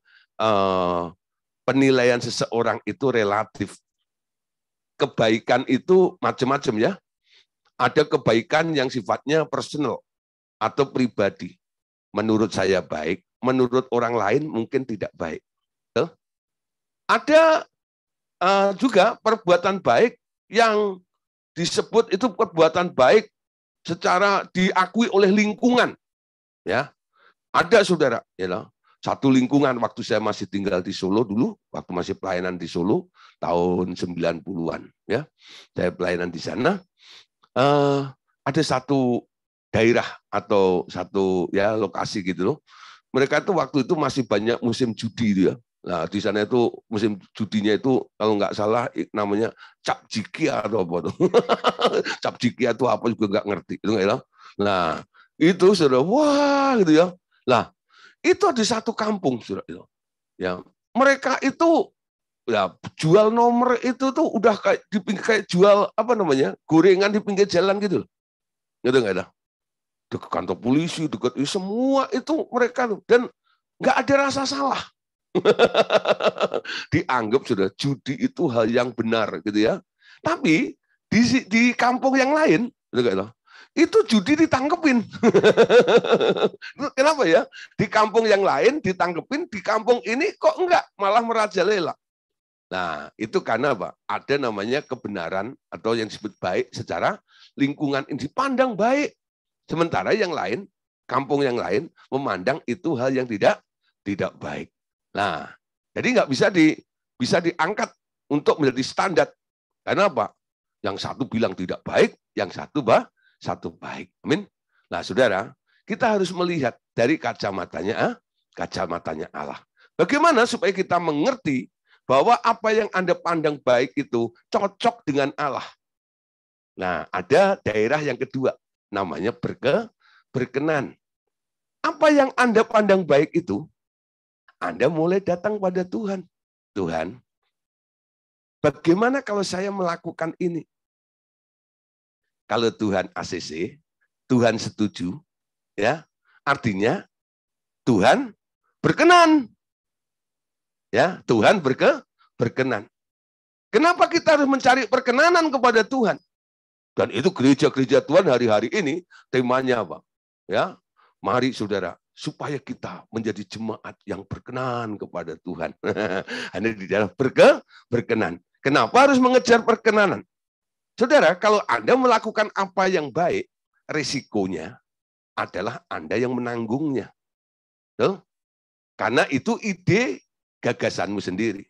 penilaian seseorang itu relatif. Kebaikan itu macam-macam ya. Ada kebaikan yang sifatnya personal atau pribadi. Menurut saya baik, menurut orang lain mungkin tidak baik. Ada juga perbuatan baik yang disebut itu perbuatan baik secara diakui oleh lingkungan. Ya, ada saudara, ya, satu lingkungan waktu saya masih tinggal di Solo dulu, waktu masih pelayanan di Solo tahun 90-an, ya, saya pelayanan di sana. Ada satu daerah atau satu ya lokasi gitu loh. Mereka itu waktu itu masih banyak musim judi ya. Nah, di sana itu musim judinya itu kalau nggak salah namanya capjikia atau apa tuh. Capjikia itu apa juga nggak ngerti. Nah, itu sudah wah gitu ya. Lah, itu di satu kampung sudah itu. Ya, mereka itu ya jual nomor itu tuh udah kayak di kayak jual apa namanya? Gorengan di pinggir jalan gitu loh. Gitu nggak ada. Dekat kantor polisi, dekat semua itu mereka dan nggak ada rasa salah. Dianggap sudah judi itu hal yang benar gitu ya. Tapi di kampung yang lain, itu judi ditangkepin. Kenapa ya? Di kampung yang lain ditangkepin, di kampung ini kok enggak, malah merajalela. Nah, itu karena apa? Ada namanya kebenaran atau yang disebut baik secara lingkungan ini dipandang baik. Sementara yang lain, kampung yang lain memandang itu hal yang tidak baik. Nah, jadi nggak bisa diangkat untuk menjadi standar. Karena apa? Yang satu bilang tidak baik, yang satu baik. Amin. Nah, saudara, kita harus melihat dari kacamatanya Allah. Bagaimana supaya kita mengerti bahwa apa yang Anda pandang baik itu cocok dengan Allah. Nah, ada daerah yang kedua, namanya berkenan. Apa yang Anda pandang baik itu, Anda mulai datang pada Tuhan. Tuhan, bagaimana kalau saya melakukan ini? Kalau Tuhan ACC, Tuhan setuju, ya, artinya Tuhan berkenan. Ya, Tuhan berkenan. Kenapa kita harus mencari perkenanan kepada Tuhan? Dan itu gereja-gereja Tuhan hari-hari ini temanya apa? Ya, mari saudara, supaya kita menjadi jemaat yang berkenan kepada Tuhan. Hanya di dalam berkenan. Kenapa harus mengejar perkenanan? Saudara, kalau Anda melakukan apa yang baik, risikonya adalah Anda yang menanggungnya. Tuh? Karena itu ide gagasanmu sendiri.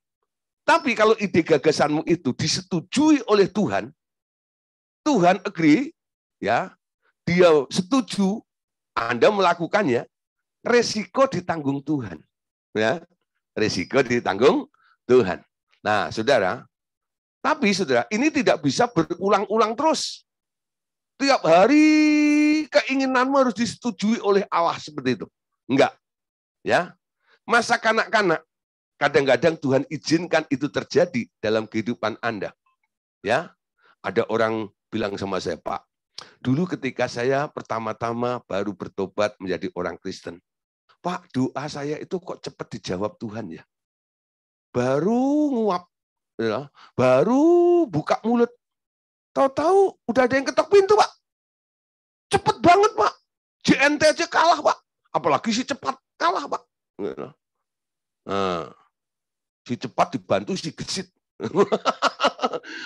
Tapi kalau ide gagasanmu itu disetujui oleh Tuhan, Tuhan agree, ya, dia setuju, Anda melakukannya, resiko ditanggung Tuhan. Ya, resiko ditanggung Tuhan. Nah, saudara, tapi saudara, ini tidak bisa berulang-ulang terus. Tiap hari keinginanmu harus disetujui oleh Allah seperti itu. Enggak. Ya. Masa kanak-kanak, kadang-kadang Tuhan izinkan itu terjadi dalam kehidupan Anda. Ya. Ada orang bilang sama saya, Pak, dulu ketika saya pertama-tama baru bertobat menjadi orang Kristen, Pak, doa saya itu kok cepat dijawab Tuhan ya. Baru nguap, ya, baru buka mulut, tahu-tahu udah ada yang ketok pintu, Pak. Cepet banget, Pak. JNT aja kalah, Pak. Apalagi si cepat kalah, Pak. Nah, si cepat dibantu si gesit.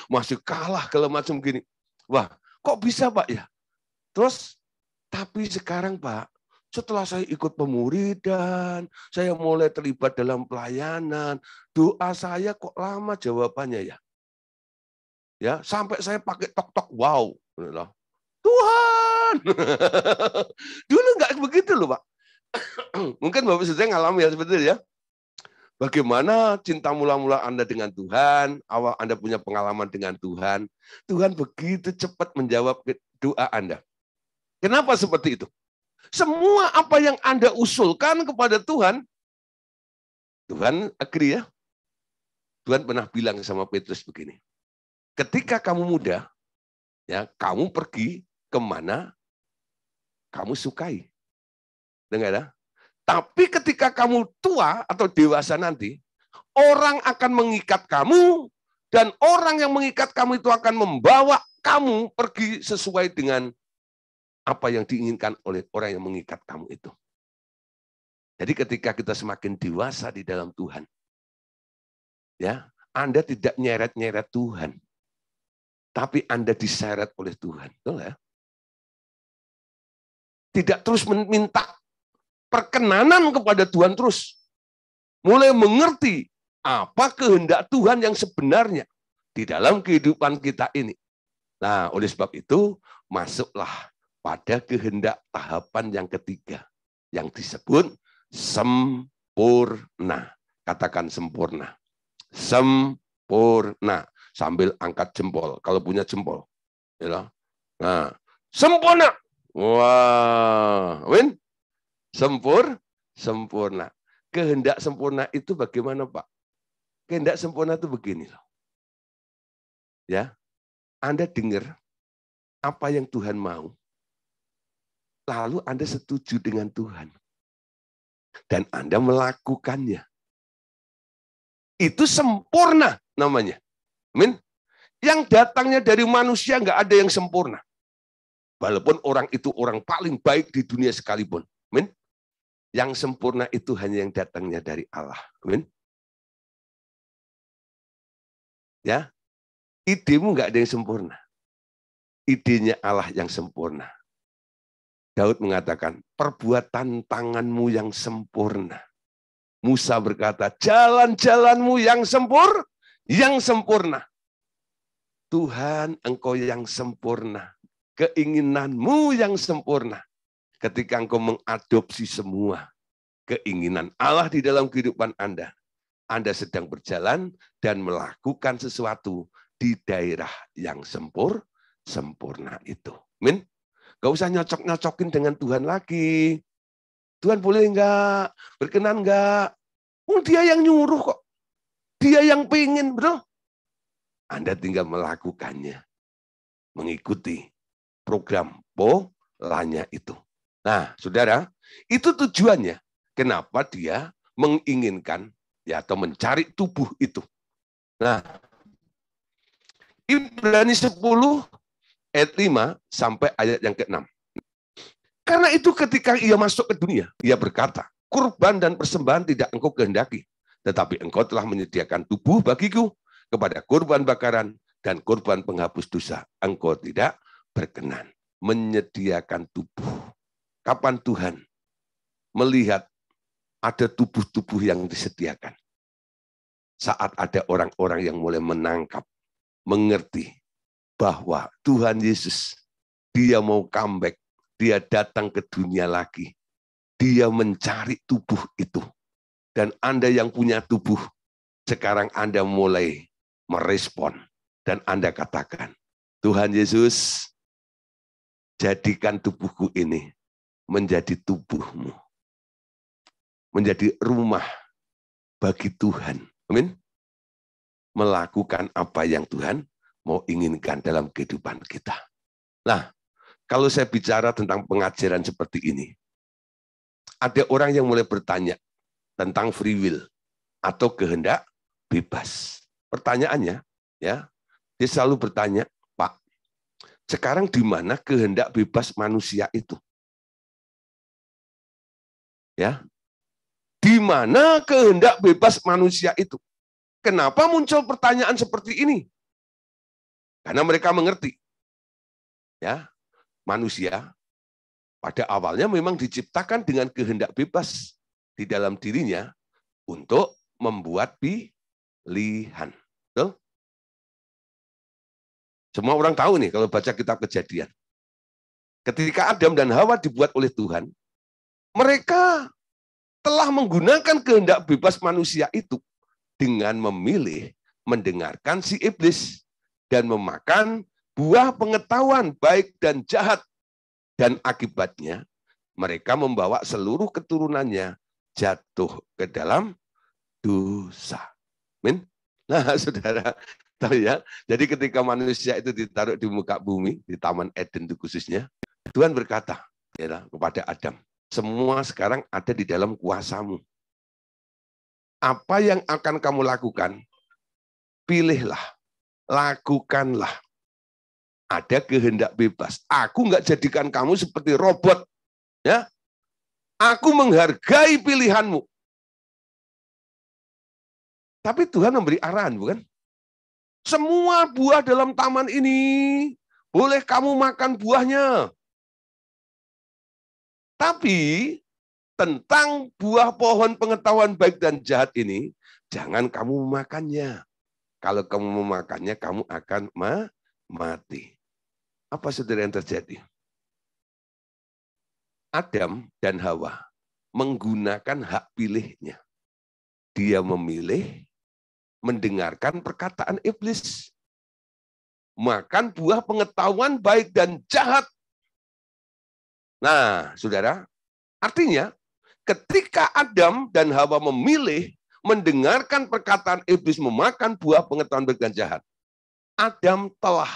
masih kalah segala macam gini. Wah, kok bisa Pak ya? Terus, tapi sekarang Pak, setelah saya ikut pemuridan, saya mulai terlibat dalam pelayanan, doa saya kok lama jawabannya ya. Ya, sampai saya pakai tok-tok, wow. Tuhan. Dulu nggak begitu loh Pak. Mungkin Bapak sudah ngalami ya seperti itu ya. Bagaimana cinta mula-mula Anda dengan Tuhan, awal Anda punya pengalaman dengan Tuhan, Tuhan begitu cepat menjawab doa Anda. Kenapa seperti itu? Semua apa yang Anda usulkan kepada Tuhan, Tuhan agree ya. Tuhan pernah bilang sama Petrus begini, ketika kamu muda, ya kamu pergi kemana kamu sukai. Dengar ya? Tapi ketika kamu tua atau dewasa nanti, orang akan mengikat kamu, dan orang yang mengikat kamu itu akan membawa kamu pergi sesuai dengan apa yang diinginkan oleh orang yang mengikat kamu itu. Jadi ketika kita semakin dewasa di dalam Tuhan, ya, Anda tidak nyeret-nyeret Tuhan, tapi Anda diseret oleh Tuhan. Betul ya? Tidak terus meminta perkenanan kepada Tuhan terus. Mulai mengerti apa kehendak Tuhan yang sebenarnya di dalam kehidupan kita ini. Nah, oleh sebab itu, masuklah pada kehendak tahapan yang ketiga, yang disebut sempurna. Katakan sempurna. Sempurna. Sambil angkat jempol, kalau punya jempol. Nah, sempurna. Wah, win. Sempurna. Kehendak sempurna itu bagaimana, Pak? Kehendak sempurna itu begini loh. Ya. Anda dengar apa yang Tuhan mau. Lalu Anda setuju dengan Tuhan. Dan Anda melakukannya. Itu sempurna namanya. Amin. Yang datangnya dari manusia nggak ada yang sempurna. Walaupun orang itu orang paling baik di dunia sekalipun. Amin. Yang sempurna itu hanya yang datangnya dari Allah. Amin. Ya, idemu nggak ada yang sempurna. Idenya Allah yang sempurna. Daud mengatakan, perbuatan tanganmu yang sempurna. Musa berkata, jalan-jalanmu yang sempurna. Tuhan, Engkau yang sempurna. Keinginanmu yang sempurna. Ketika Engkau mengadopsi semua keinginan Allah di dalam kehidupan Anda sedang berjalan dan melakukan sesuatu di daerah yang sempurna itu. Amin. Gak usah nyocok-nyocokin dengan Tuhan lagi. Tuhan boleh enggak? Berkenan enggak? Dia yang nyuruh kok. Dia yang pengen, betul? Anda tinggal melakukannya. Mengikuti program polanya itu. Nah, saudara, itu tujuannya. Kenapa dia menginginkan ya atau mencari tubuh itu. Nah, Ibrani 10 ayat 5 sampai ayat yang ke-6. Karena itu ketika ia masuk ke dunia, ia berkata, kurban dan persembahan tidak engkau kehendaki, tetapi engkau telah menyediakan tubuh bagiku kepada kurban bakaran dan kurban penghapus dosa. Engkau tidak berkenan menyediakan tubuh. Kapan Tuhan melihat ada tubuh-tubuh yang disediakan? Saat ada orang-orang yang mulai menangkap, mengerti bahwa Tuhan Yesus, dia mau comeback, dia datang ke dunia lagi. Dia mencari tubuh itu. Dan Anda yang punya tubuh, sekarang Anda mulai merespon. Dan Anda katakan, Tuhan Yesus, jadikan tubuhku ini menjadi tubuhmu. Menjadi rumah bagi Tuhan. Amin. Melakukan apa yang Tuhan mau inginkan dalam kehidupan kita. Nah, kalau saya bicara tentang pengajaran seperti ini, ada orang yang mulai bertanya tentang free will atau kehendak bebas. Pertanyaannya, ya, dia selalu bertanya, Pak, sekarang di mana kehendak bebas manusia itu? Ya, di mana kehendak bebas manusia itu? Kenapa muncul pertanyaan seperti ini? Karena mereka mengerti, ya, manusia pada awalnya memang diciptakan dengan kehendak bebas di dalam dirinya untuk membuat pilihan. Betul? Semua orang tahu nih kalau baca kitab Kejadian. Ketika Adam dan Hawa dibuat oleh Tuhan, mereka telah menggunakan kehendak bebas manusia itu dengan memilih mendengarkan si iblis dan memakan buah pengetahuan baik dan jahat. Dan akibatnya mereka membawa seluruh keturunannya jatuh ke dalam dosa. Amin. Nah, saudara, tahu ya. Jadi ketika manusia itu ditaruh di muka bumi, di Taman Eden itu khususnya, Tuhan berkata ya, kepada Adam, semua sekarang ada di dalam kuasamu. Apa yang akan kamu lakukan? Pilihlah, lakukanlah. Ada kehendak bebas. Aku nggak jadikan kamu seperti robot. Ya, aku menghargai pilihanmu. Tapi Tuhan memberi arahan, bukan? Semua buah dalam taman ini boleh kamu makan buahnya. Tapi tentang buah pohon pengetahuan baik dan jahat ini, jangan kamu memakannya. Kalau kamu memakannya, kamu akan mati. Apa saudara yang terjadi? Adam dan Hawa menggunakan hak pilihnya. Dia memilih mendengarkan perkataan iblis. Makan buah pengetahuan baik dan jahat. Nah, saudara, artinya ketika Adam dan Hawa memilih mendengarkan perkataan iblis memakan buah pengetahuan baik dan jahat, Adam telah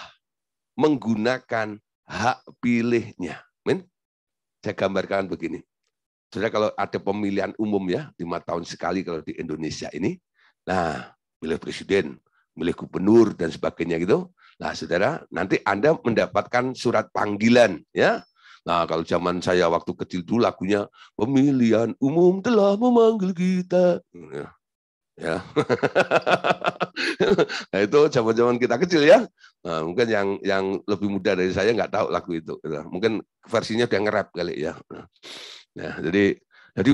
menggunakan hak pilihnya. Amin. Saya gambarkan begini. Saudara, kalau ada pemilihan umum ya, 5 tahun sekali kalau di Indonesia ini, nah, milih presiden, milih gubernur dan sebagainya gitu. Nah, saudara, nanti Anda mendapatkan surat panggilan ya. Nah, kalau zaman saya waktu kecil dulu lagunya pemilihan umum telah memanggil kita. Ya. Nah, itu zaman-zaman kita kecil ya. Nah, mungkin yang lebih muda dari saya nggak tahu lagu itu. Mungkin versinya udah nge-rap kali ya. Nah, jadi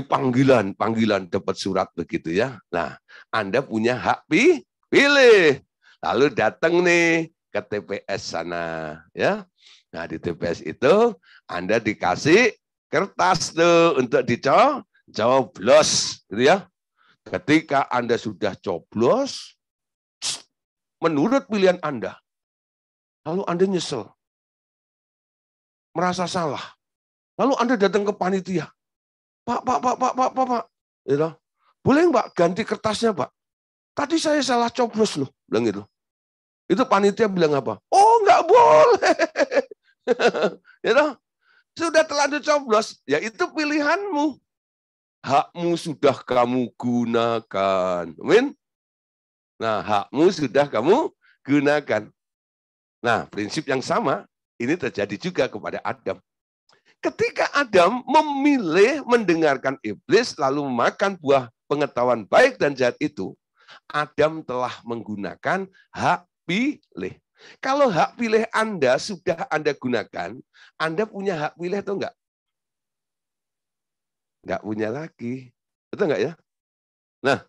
panggilan dapat surat begitu ya. Nah, Anda punya hak pilih. Lalu datang nih ke TPS sana ya. Nah, di TPS itu Anda dikasih kertas tuh untuk dicoblos gitu ya. Ketika Anda sudah coblos, menurut pilihan Anda, lalu Anda nyesel, merasa salah, lalu Anda datang ke panitia, Pak, gitu. Boleh Mbak ganti kertasnya Pak? Tadi saya salah coblos loh, bilang gitu. Itu panitia bilang apa? Oh nggak boleh, gitu. Sudah telanjur coblos, ya itu pilihanmu. Hakmu sudah kamu gunakan. Amin. Nah, hakmu sudah kamu gunakan. Nah, prinsip yang sama ini terjadi juga kepada Adam. Ketika Adam memilih mendengarkan iblis lalu memakan buah pengetahuan baik dan jahat itu, Adam telah menggunakan hak pilih. Kalau hak pilih Anda sudah Anda gunakan, Anda punya hak pilih atau enggak? Enggak punya lagi. Betul enggak ya? Nah,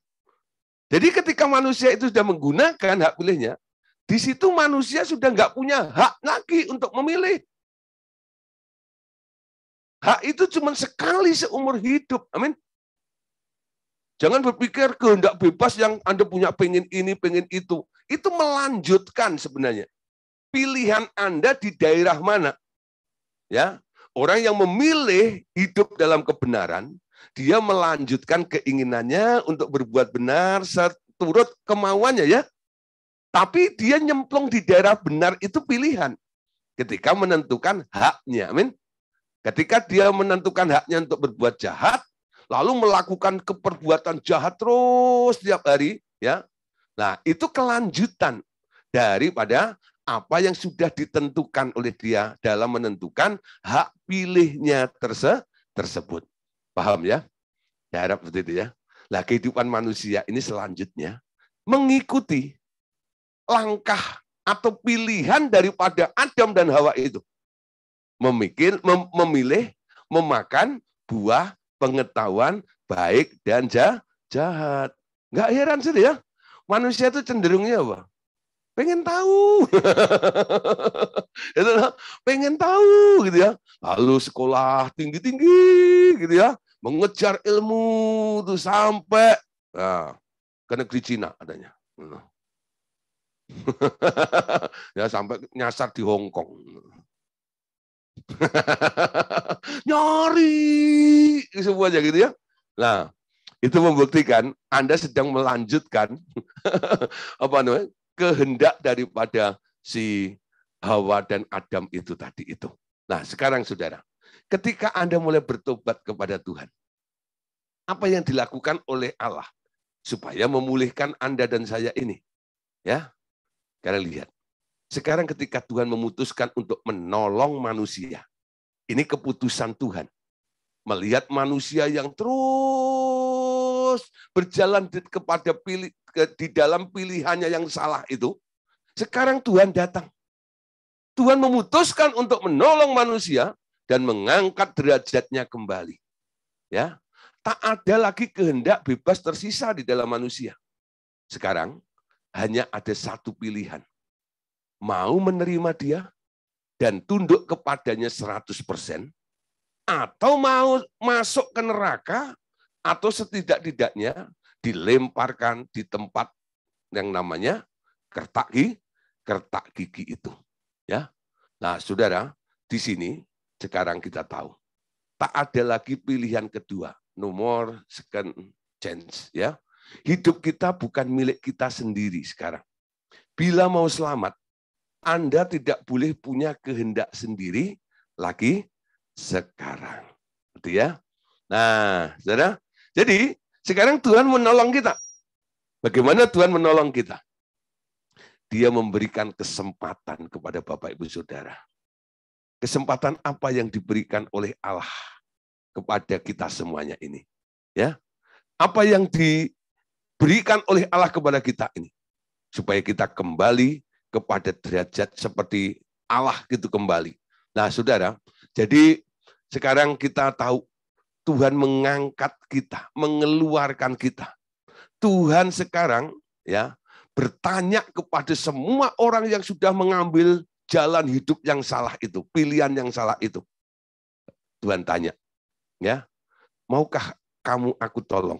jadi ketika manusia itu sudah menggunakan hak pilihnya, di situ manusia sudah enggak punya hak lagi untuk memilih. Hak itu cuma sekali seumur hidup. Amin. Jangan berpikir kehendak bebas yang Anda punya pengen ini, pengen itu. Itu melanjutkan sebenarnya. Pilihan Anda di daerah mana? Ya, orang yang memilih hidup dalam kebenaran, dia melanjutkan keinginannya untuk berbuat benar seturut kemauannya ya. Tapi dia nyemplung di daerah benar itu pilihan. Ketika menentukan haknya. Amin. Ketika dia menentukan haknya untuk berbuat jahat, lalu melakukan keperbuatan jahat terus setiap hari, ya. Nah, itu kelanjutan daripada apa yang sudah ditentukan oleh dia dalam menentukan hak pilihnya tersebut. Paham ya? Saya harap seperti itu ya. Nah, kehidupan manusia ini selanjutnya mengikuti langkah atau pilihan daripada Adam dan Hawa itu. Memilih memakan buah pengetahuan baik dan jahat. Nggak heran sih ya, manusia itu cenderungnya apa? Pengen tahu. Pengen tahu gitu ya. Lalu sekolah tinggi-tinggi gitu ya, mengejar ilmu tuh sampai ke negeri Cina adanya. Ya sampai nyasar di Hong Kong. Nyari semuanya gitu ya. Nah, itu membuktikan Anda sedang melanjutkan apa namanya? Kehendak daripada si Hawa dan Adam itu tadi itu. Nah, sekarang Saudara, ketika Anda mulai bertobat kepada Tuhan, apa yang dilakukan oleh Allah supaya memulihkan Anda dan saya ini? Ya, kalian lihat. Sekarang ketika Tuhan memutuskan untuk menolong manusia, ini keputusan Tuhan. Melihat manusia yang terus berjalan di dalam pilihannya yang salah itu, sekarang Tuhan datang. Tuhan memutuskan untuk menolong manusia dan mengangkat derajatnya kembali. Ya, tak ada lagi kehendak bebas tersisa di dalam manusia. Sekarang hanya ada satu pilihan. Mau menerima dia dan tunduk kepadanya 100%, atau mau masuk ke neraka, atau setidak-tidaknya dilemparkan di tempat yang namanya kertak gigi itu. Ya, nah Saudara, di sini sekarang kita tahu tak ada lagi pilihan kedua, no more second chance. Ya, hidup kita bukan milik kita sendiri sekarang. Bila mau selamat, Anda tidak boleh punya kehendak sendiri lagi sekarang. Gitu ya. Nah, Saudara, jadi sekarang Tuhan menolong kita. Bagaimana Tuhan menolong kita? Dia memberikan kesempatan kepada Bapak Ibu Saudara. Kesempatan apa yang diberikan oleh Allah kepada kita semuanya ini? Ya. Apa yang diberikan oleh Allah kepada kita ini? Supaya kita kembali kepada derajat seperti Allah gitu kembali. Nah, Saudara, jadi sekarang kita tahu Tuhan mengangkat kita, mengeluarkan kita. Tuhan sekarang ya bertanya kepada semua orang yang sudah mengambil jalan hidup yang salah itu, pilihan yang salah itu. Tuhan tanya, ya, maukah kamu aku tolong?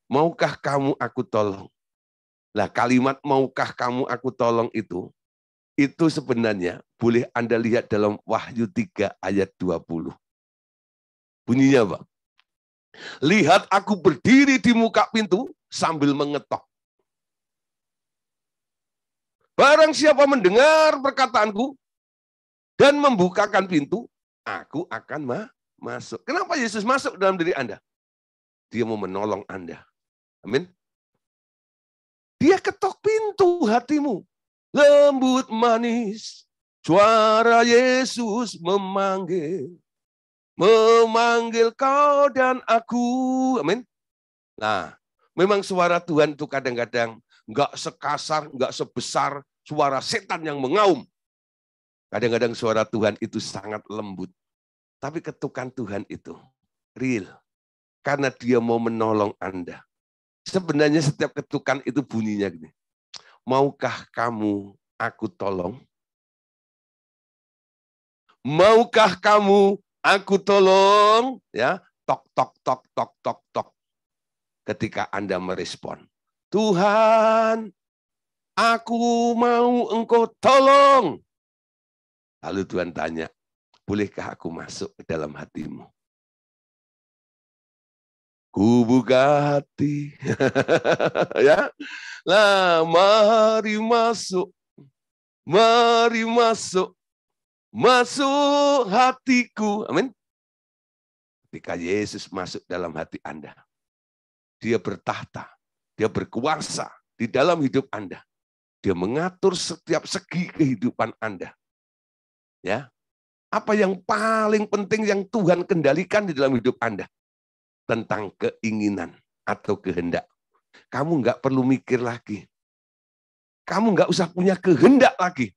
Maukah kamu aku tolong? Nah, kalimat maukah kamu aku tolong itu sebenarnya boleh Anda lihat dalam Wahyu 3 ayat 20. Bunyinya apa? Lihat aku berdiri di muka pintu sambil mengetok. Barang siapa mendengar perkataanku dan membukakan pintu, aku akan masuk. Kenapa Yesus masuk dalam diri Anda? Dia mau menolong Anda. Amin. Dia ketok pintu hatimu. Lembut manis, suara Yesus memanggil. Memanggil kau dan aku. Amin. Nah, memang suara Tuhan itu kadang-kadang enggak sekasar, enggak sebesar suara setan yang mengaum. Kadang-kadang suara Tuhan itu sangat lembut. Tapi ketukan Tuhan itu real. Karena dia mau menolong Anda. Sebenarnya setiap ketukan itu bunyinya gini. Maukah kamu aku tolong? Maukah kamu aku tolong? Ya, tok tok tok tok tok tok. Ketika Anda merespon, Tuhan, aku mau engkau tolong. Lalu Tuhan tanya, bolehkah aku masuk ke dalam hatimu? Ku buka hati. Ya. Nah, mari masuk. Mari masuk. Masuk hatiku. Amin. Ketika Yesus masuk dalam hati Anda, dia bertahta, dia berkuasa di dalam hidup Anda. Dia mengatur setiap segi kehidupan Anda. Ya. Apa yang paling penting yang Tuhan kendalikan di dalam hidup Anda? Tentang keinginan atau kehendak. Kamu nggak perlu mikir lagi. kamu nggak usah punya kehendak lagi.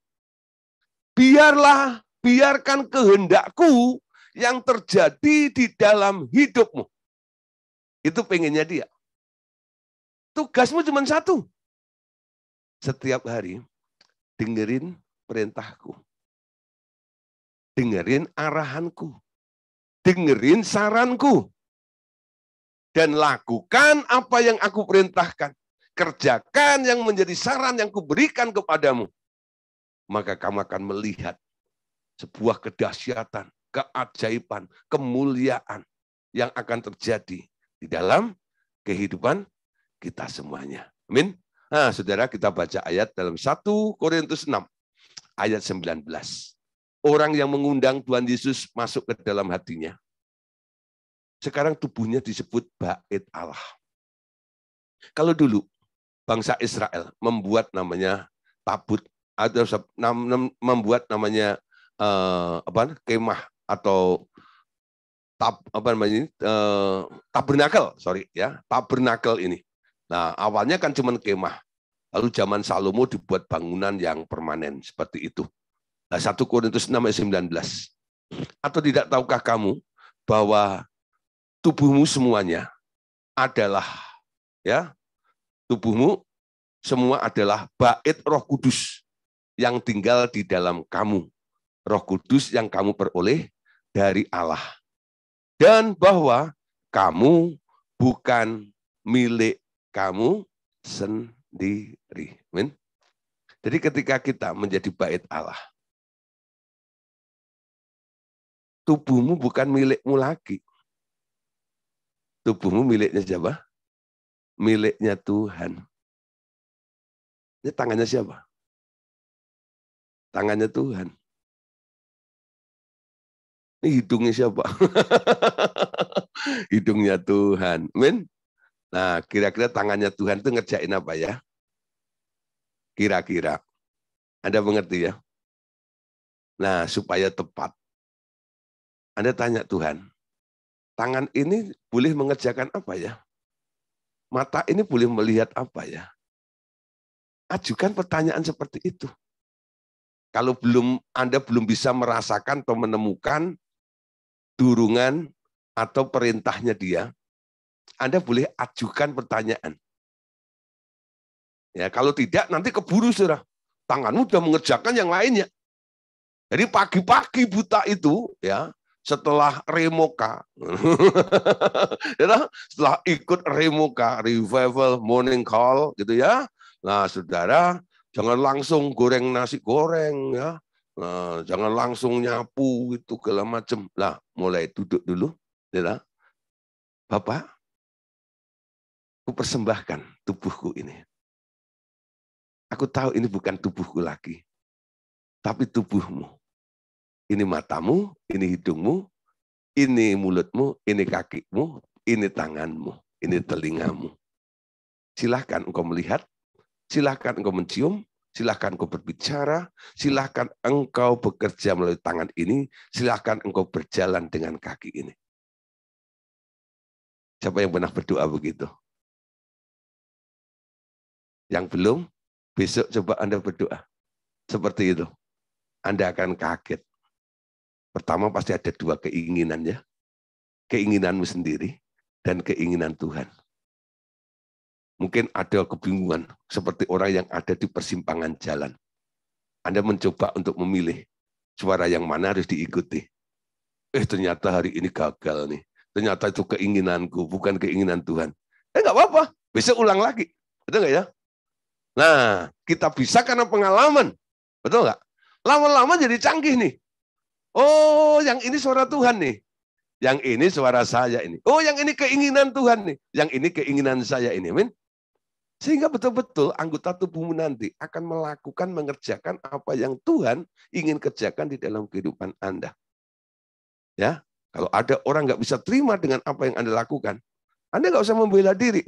Biarkan kehendakku yang terjadi di dalam hidupmu. Itu pengennya dia. Tugasmu cuma satu. Setiap hari dengerin perintahku. Dengerin arahanku. Dengerin saranku. Dan lakukan apa yang aku perintahkan. Kerjakan yang menjadi saran yang kuberikan kepadamu. Maka kamu akan melihat sebuah kedahsyatan, keajaiban, kemuliaan yang akan terjadi di dalam kehidupan kita semuanya. Amin. Nah, saudara, kita baca ayat dalam 1 Korintus 6, ayat 19. Orang yang mengundang Tuhan Yesus masuk ke dalam hatinya. Sekarang tubuhnya disebut bait Allah. Kalau dulu bangsa Israel membuat namanya tabut, atau membuat namanya kemah atau tabernakel ini. Nah, awalnya kan cuma kemah. Lalu zaman Salomo dibuat bangunan yang permanen seperti itu. Nah, 1 Korintus 6 ayat 19. Atau tidak tahukah kamu bahwa tubuhmu semuanya adalah tubuhmu semua adalah bait Roh Kudus yang tinggal di dalam kamu. Roh Kudus yang kamu peroleh dari Allah. Dan bahwa kamu bukan milik kamu sendiri. Amin. Jadi ketika kita menjadi bait Allah, tubuhmu bukan milikmu lagi. Tubuhmu miliknya siapa? Miliknya Tuhan. Ini tangannya siapa? Tangannya Tuhan. Ini hidungnya siapa? Hidungnya Tuhan. Amin. Nah, kira-kira tangannya Tuhan itu ngerjain apa ya? Kira-kira. Anda mengerti ya? Nah, supaya tepat. Anda tanya Tuhan, tangan ini boleh mengerjakan apa ya? Mata ini boleh melihat apa ya? Ajukan pertanyaan seperti itu. Kalau Anda belum bisa merasakan atau menemukan durungan atau perintahnya dia, Anda boleh ajukan pertanyaan. Ya, kalau tidak nanti keburu saudara. Tanganmu sudah mengerjakan yang lainnya. Jadi pagi-pagi buta itu ya, setelah remoka, setelah ikut remoka, revival morning call gitu ya. Nah, saudara, jangan langsung goreng nasi goreng ya. Nah, jangan langsung nyapu itu segala macam. Lah, mulai duduk dulu, ya. Bapak, aku persembahkan tubuhku ini. Aku tahu ini bukan tubuhku lagi, tapi tubuhmu. Ini matamu, ini hidungmu, ini mulutmu, ini kakimu, ini tanganmu, ini telingamu. Silahkan engkau melihat, silahkan engkau mencium, silahkan engkau berbicara, silahkan engkau bekerja melalui tangan ini, silahkan engkau berjalan dengan kaki ini. Siapa yang pernah berdoa begitu? Yang belum, besok coba Anda berdoa. Seperti itu. Anda akan kaget. Pertama pasti ada dua keinginan ya. Keinginanmu sendiri dan keinginan Tuhan. Mungkin ada kebingungan seperti orang yang ada di persimpangan jalan. Anda mencoba untuk memilih suara yang mana harus diikuti. Ternyata hari ini gagal nih. Ternyata itu keinginanku, bukan keinginan Tuhan. Nggak apa-apa, besok ulang lagi. Betul nggak ya? Nah, kita bisa karena pengalaman. Betul nggak? Lama-lama jadi canggih nih. Oh, yang ini suara Tuhan nih. Yang ini suara saya ini. Oh, yang ini keinginan Tuhan nih. Yang ini keinginan saya ini. Amin. Sehingga betul-betul anggota tubuhmu nanti akan melakukan, mengerjakan apa yang Tuhan ingin kerjakan di dalam kehidupan Anda. Ya, kalau ada orang nggak bisa terima dengan apa yang Anda lakukan, Anda nggak usah membela diri.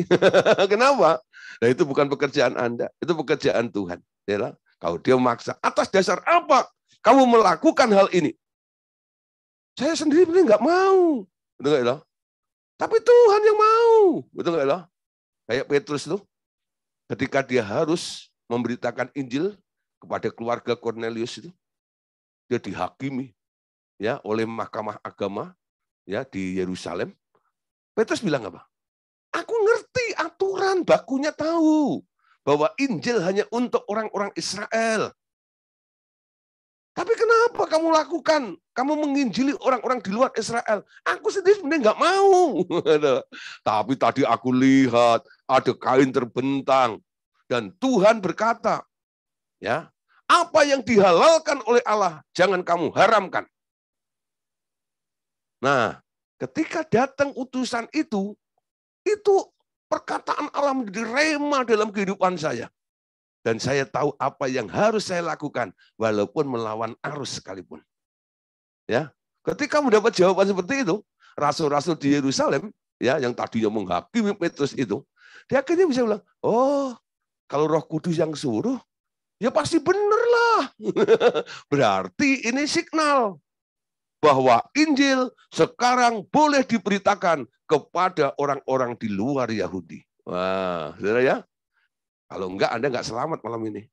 Kenapa? Nah, itu bukan pekerjaan Anda, itu pekerjaan Tuhan. Ya, kalau dia memaksa, atas dasar apa kamu melakukan hal ini? Saya sendiri nggak mau, betul nggak ya? Tapi Tuhan yang mau, betul nggak ya? Kayak Petrus tuh, ketika dia harus memberitakan Injil kepada keluarga Cornelius itu. Dia dihakimi ya oleh Mahkamah Agama ya di Yerusalem. Petrus bilang apa? Aku ngerti aturan, bakunya tahu bahwa Injil hanya untuk orang-orang Israel. Tapi kenapa kamu lakukan? Kamu menginjili orang-orang di luar Israel. Aku sendiri sebenarnya nggak mau. Tapi tadi aku lihat ada kain terbentang. Dan Tuhan berkata, ya, apa yang dihalalkan oleh Allah, jangan kamu haramkan. Nah, ketika datang utusan itu perkataan Allah menjadi rema dalam kehidupan saya. Dan saya tahu apa yang harus saya lakukan, walaupun melawan arus sekalipun. Ya, ketika mendapat jawaban seperti itu, rasul-rasul di Yerusalem, ya, yang tadinya menghakimi Petrus itu, dia akhirnya bisa bilang, oh, kalau Roh Kudus yang suruh, ya pasti benar lah. Berarti ini signal bahwa Injil sekarang boleh diberitakan kepada orang-orang di luar Yahudi. Wah, saudara ya. Kalau enggak, Anda enggak selamat malam ini.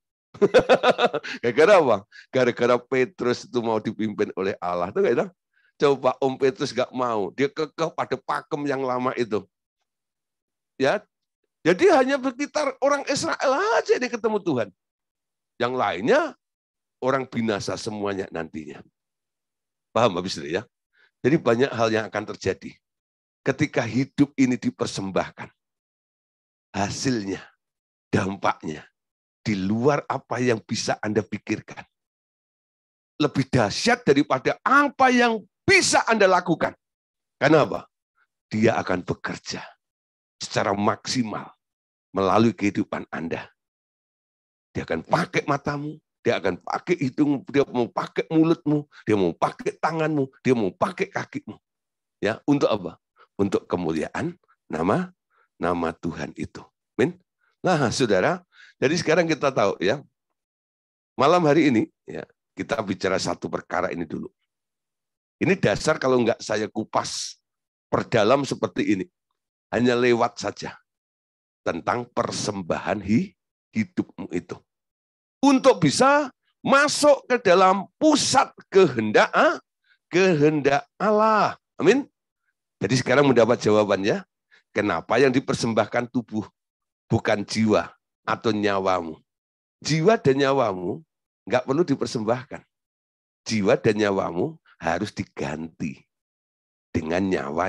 Gara-gara apa? Gara-gara Petrus itu mau dipimpin oleh Allah. Tuh, gitu? Coba Om Petrus enggak mau. Dia kekeh pada pakem yang lama itu. Ya, jadi hanya sekitar orang Israel aja dia ketemu Tuhan. Yang lainnya, orang binasa semuanya nantinya. Paham habis itu ya? Jadi banyak hal yang akan terjadi. Ketika hidup ini dipersembahkan. Hasilnya, dampaknya di luar apa yang bisa Anda pikirkan. Lebih dahsyat daripada apa yang bisa Anda lakukan. Kenapa? Dia akan bekerja secara maksimal melalui kehidupan Anda. Dia akan pakai matamu, dia akan pakai hidungmu, dia mau pakai mulutmu, dia mau pakai tanganmu, dia mau pakai kakimu. Ya, untuk apa? Untuk kemuliaan nama Tuhan itu. Amin. Nah, saudara, jadi sekarang kita tahu ya, malam hari ini ya kita bicara satu perkara ini dulu. Ini dasar kalau enggak saya kupas perdalam seperti ini, hanya lewat saja tentang persembahan hidupmu itu, untuk bisa masuk ke dalam pusat kehendak Allah. Amin. Jadi sekarang mendapat jawabannya, kenapa yang dipersembahkan tubuh, bukan jiwa atau nyawamu. Jiwa dan nyawamu nggak perlu dipersembahkan. Jiwa dan nyawamu harus diganti dengan nyawa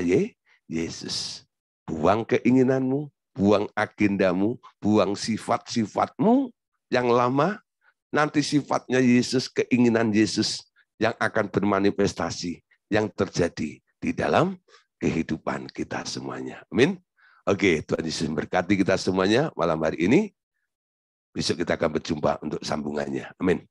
Yesus. Buang keinginanmu, buang agendamu, buang sifat-sifatmu yang lama. Nanti sifatnya Yesus, keinginan Yesus yang akan bermanifestasi, yang terjadi di dalam kehidupan kita semuanya. Amin. Oke, Tuhan Yesus memberkati kita semuanya malam hari ini. Besok kita akan berjumpa untuk sambungannya. Amin.